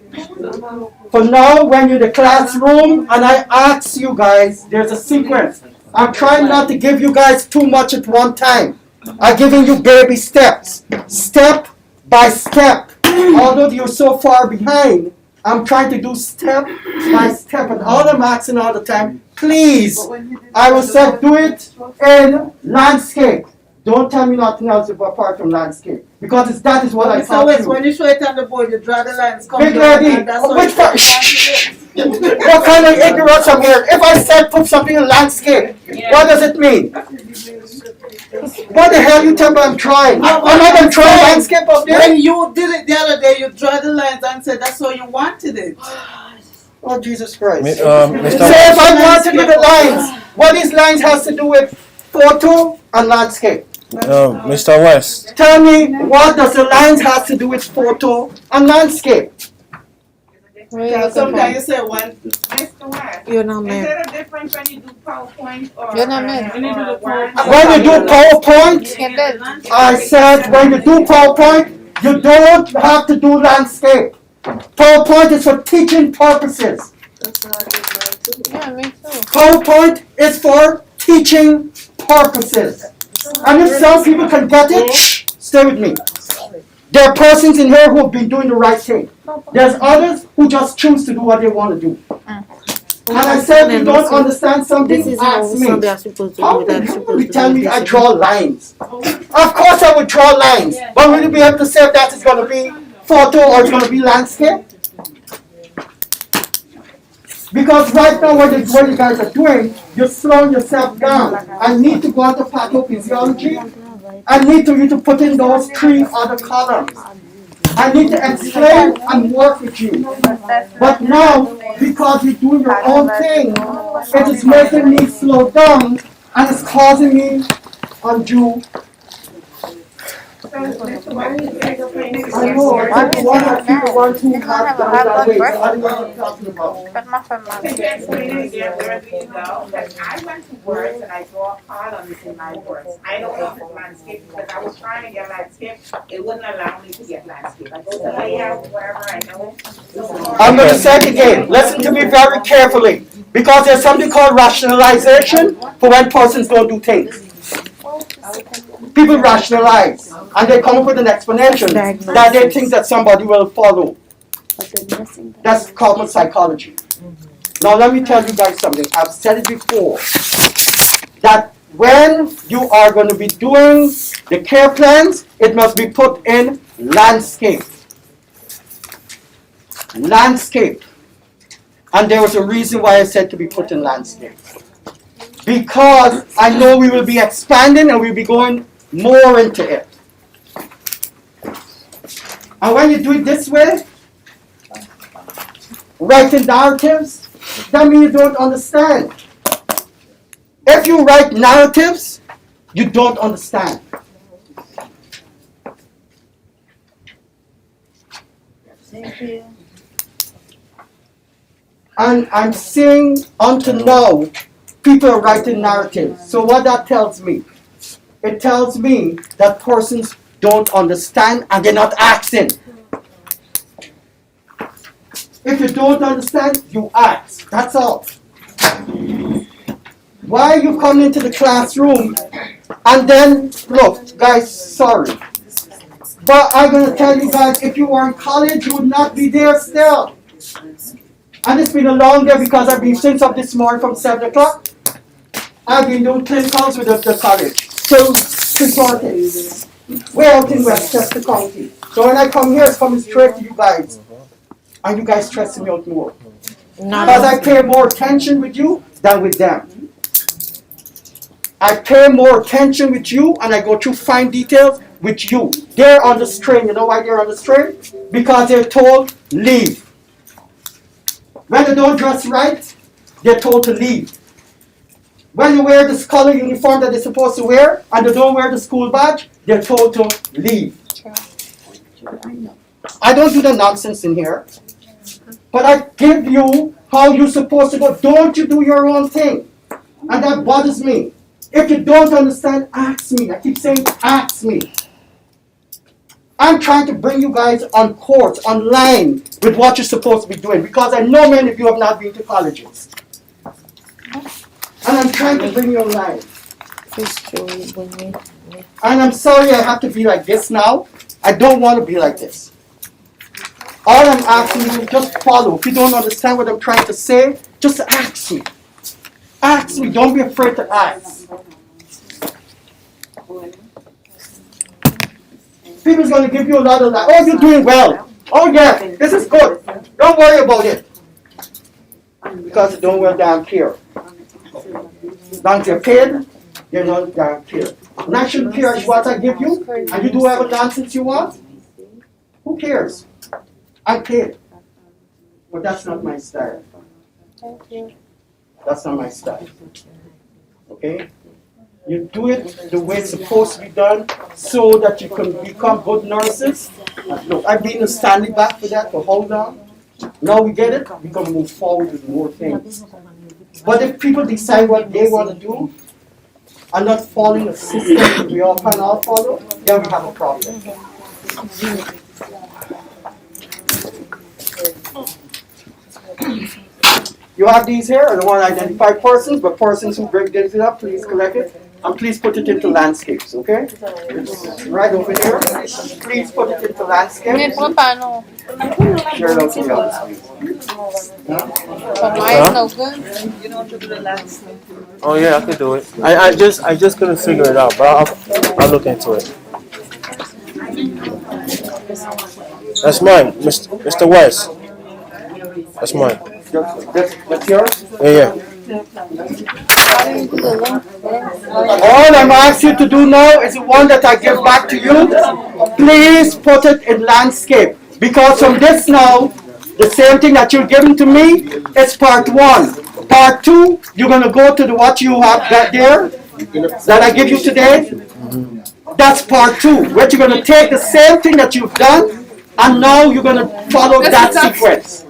For now, when you're in the classroom and I ask you guys, there's a sequence. I'm trying not to give you guys too much at one time. I'm giving you baby steps, step by step. Although you're so far behind, I'm trying to do step by step. And all I'm asking all the time, please, I will say do it in landscape. Don't tell me nothing else apart from landscape. Because that is what I So taught wait, you. when you show it on the board, you draw the lines, come Big down, lady, and that's how which you part? What kind of ignorance I'm here? If I said put something in landscape, what does it mean? What the hell you tell me I'm trying? I'm not gonna try landscape up there. When you did it the other day, you draw the lines and said that's how you wanted it. Oh Jesus Christ. Mr. So if I want to do the lines, what these lines has to do with photo and landscape? Mr. West. Tell me what does the lines have to do with photo and landscape? Sometimes you say one. Mr. West, You're not is married. there a difference when you do PowerPoint or? You're not married. When you do the PowerPoint? When you do PowerPoint, I said when you do PowerPoint, you don't have to do landscape. PowerPoint is for teaching purposes. Yeah, me too. PowerPoint is for teaching purposes. And if some people can get it, stay with me. There are persons in here who have been doing the right thing. There's others who just choose to do what they want to do. And I said, if you don't understand something, This is how ask me. Sunday are supposed to How do can that. you be telling me I draw lines? Of course I would draw lines. But will you be able to say if that is going to be photo or it's going to be landscape? Because right now what you guys are doing, you're slowing yourself down. I need to go into pathophysiology. I need you to put in those 3 other columns. I need to explain and work with you. But now, because you're doing your own thing, it is making me slow down and it's causing me undue. I know, I think one of people want to have done that way. So I don't know what I'm talking about. But my friend, Can you explain it again wherever you go? Because I went to words and I draw columns in my words. I don't know if it's landscape because I was trying to get landscape. It wouldn't allow me to get landscape. I go to layout, wherever I know. I'm going to say it again. Listen to me very carefully. Because there's something called rationalization for when persons don't do things. People rationalize and they come up with an explanation that they think that somebody will follow. That's called psychology. Now let me tell you guys something. I've said it before. That when you are going to be doing the care plans, it must be put in landscape. Landscape. And there was a reason why I said to be put in landscape. Because I know we will be expanding and we'll be going more into it. And when you do it this way, writing narratives, that means you don't understand. If you write narratives, you don't understand. Thank you. And I'm seeing until now, people are writing narratives. So what that tells me? It tells me that persons don't understand and they're not asking. If you don't understand, you ask. That's all. Why are you coming into the classroom and then, look, guys, sorry. But I'm going to tell you guys, if you were in college, you would not be there still. And it's been a long day because I've been since up this morning from 7 o'clock. I've been doing clinicals with the college. So, consulting. We're out in Westchester County. So when I come here, it's coming straight to you guys. And you guys stressing me out more. Because I pay more attention with you than with them. I pay more attention with you and I go through fine details with you. They're on the strain. You know why they're on the strain? Because they're told, leave. When they don't dress right, they're told to leave. When you wear this color uniform that they're supposed to wear and they don't wear the school badge, they're told to leave. I don't do the nonsense in here. But I give you how you're supposed to go. Don't you do your own thing. And that bothers me. If you don't understand, ask me. I keep saying, ask me. I'm trying to bring you guys on course, online with what you're supposed to be doing. Because I know many of you have not been to colleges. And I'm trying to bring you alive. It's true, when we And I'm sorry I have to be like this now. I don't want to be like this. All I'm asking you is just follow. If you don't understand what I'm trying to say, just ask me. Ask me. Don't be afraid to ask. People's going to give you a lot of that. Oh, you're doing well. Oh, yeah, this is good. Don't worry about it. Because you don't wear damn care. Once you're paid, you're not damn care. National care is what I give you, and you do whatever nonsense you want. Who cares? I paid. But that's not my style. That's not my style. Okay? You do it the way it's supposed to be done so that you can become good nurses. Look, I've been standing back for that for how long? Now we get it, we're going to move forward with more things. But if people decide what they want to do and not following a system that we all can all follow, then we have a problem. You have these here. I don't want to identify persons, but persons who break this up, please collect it. And please put it into landscapes, okay? It's right over here. Please put it into landscapes. Share it out to the others, please. Oh yeah, I could do it. I just couldn't figure it out, but I'll look into it. That's mine, Mr. West. That's mine. That's yours? Yeah. All I'm asking you to do now is the one that I give back to you. Please put it in landscape. Because from this now, the same thing that you're giving to me is part one. Part two, you're going to go to what you have got there that I give you today. That's part two. Where you're going to take the same thing that you've done and now you're going to follow that sequence.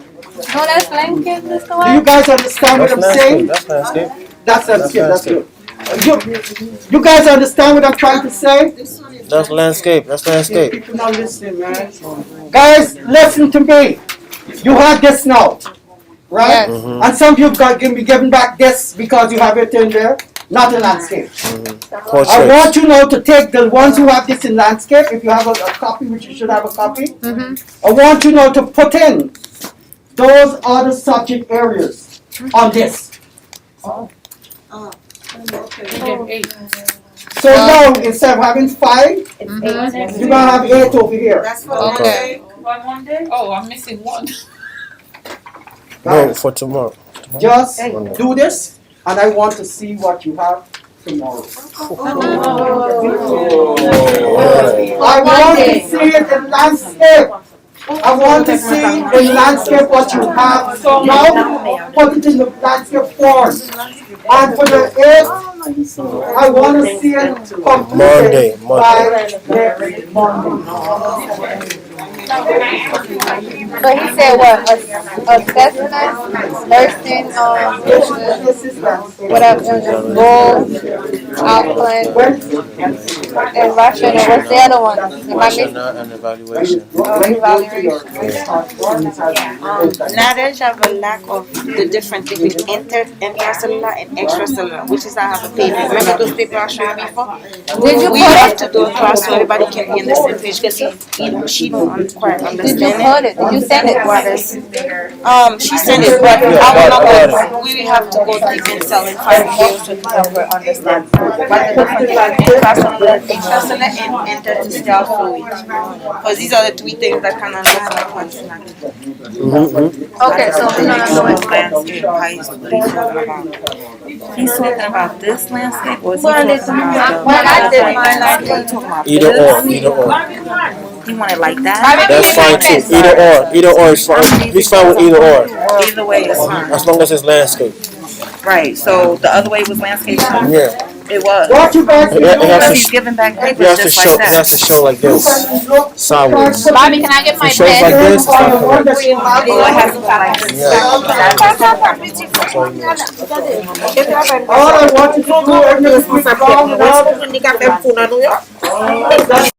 No, that's landscape, Mr. Do you guys understand what I'm saying? That's landscape. That's landscape. That's good. You guys understand what I'm trying to say? That's landscape. That's landscape. People not listening, man. Guys, listen to me. You have this now, right? Mhm. And some of you can be given back this because you have it in there, not in landscape. I want you now to take the ones who have this in landscape. If you have a copy, which you should have a copy, I want you now to put in those other subject areas on this. So now, instead of having 5, you're going to have 8 over here. That's for Okay. one day? Oh, I'm missing one. No, for tomorrow. Just do this, and I want to see what you have tomorrow. I want to see it in landscape. I want to see in landscape what you have. So now, put it in the landscape form. And for the 8th, I want to see it completed by next Monday. So he said what? Assessment, nursing, whatever, goals, outline, and Russian, and what's the other one? Am I missing? And evaluation. Now there's have a lack of the difference between intracellular and extracellular, which is I have a paper. Remember those papers I showed you before? We have to do a class so everybody can be on the same page because she don't quite understand Did you put it? Did you send it? She sent it, but I will not go. We will have to go deep in cell and find those to help her understand. But intracellular and interstitial fluid, because these are the 3 things that kind of look like consonant. Okay, so we're gonna go with landscape. What he's talking about. He's talking about this landscape, or is he talking about when I did my landscape. Either or. You want it like that? That's fine too. Either or is fine. He's fine with either or. Either way is fine. As long as it's landscape. Right, so the other way was landscape too? Yeah. It was. What you guys It has to He's giving back It papers has to just show. like It has that. to show like this, sideways. Bobby, can I get my It shows like pen? this. It's not correct. Oh, it has to sound like this. Yeah. all I want you to do is just put it down,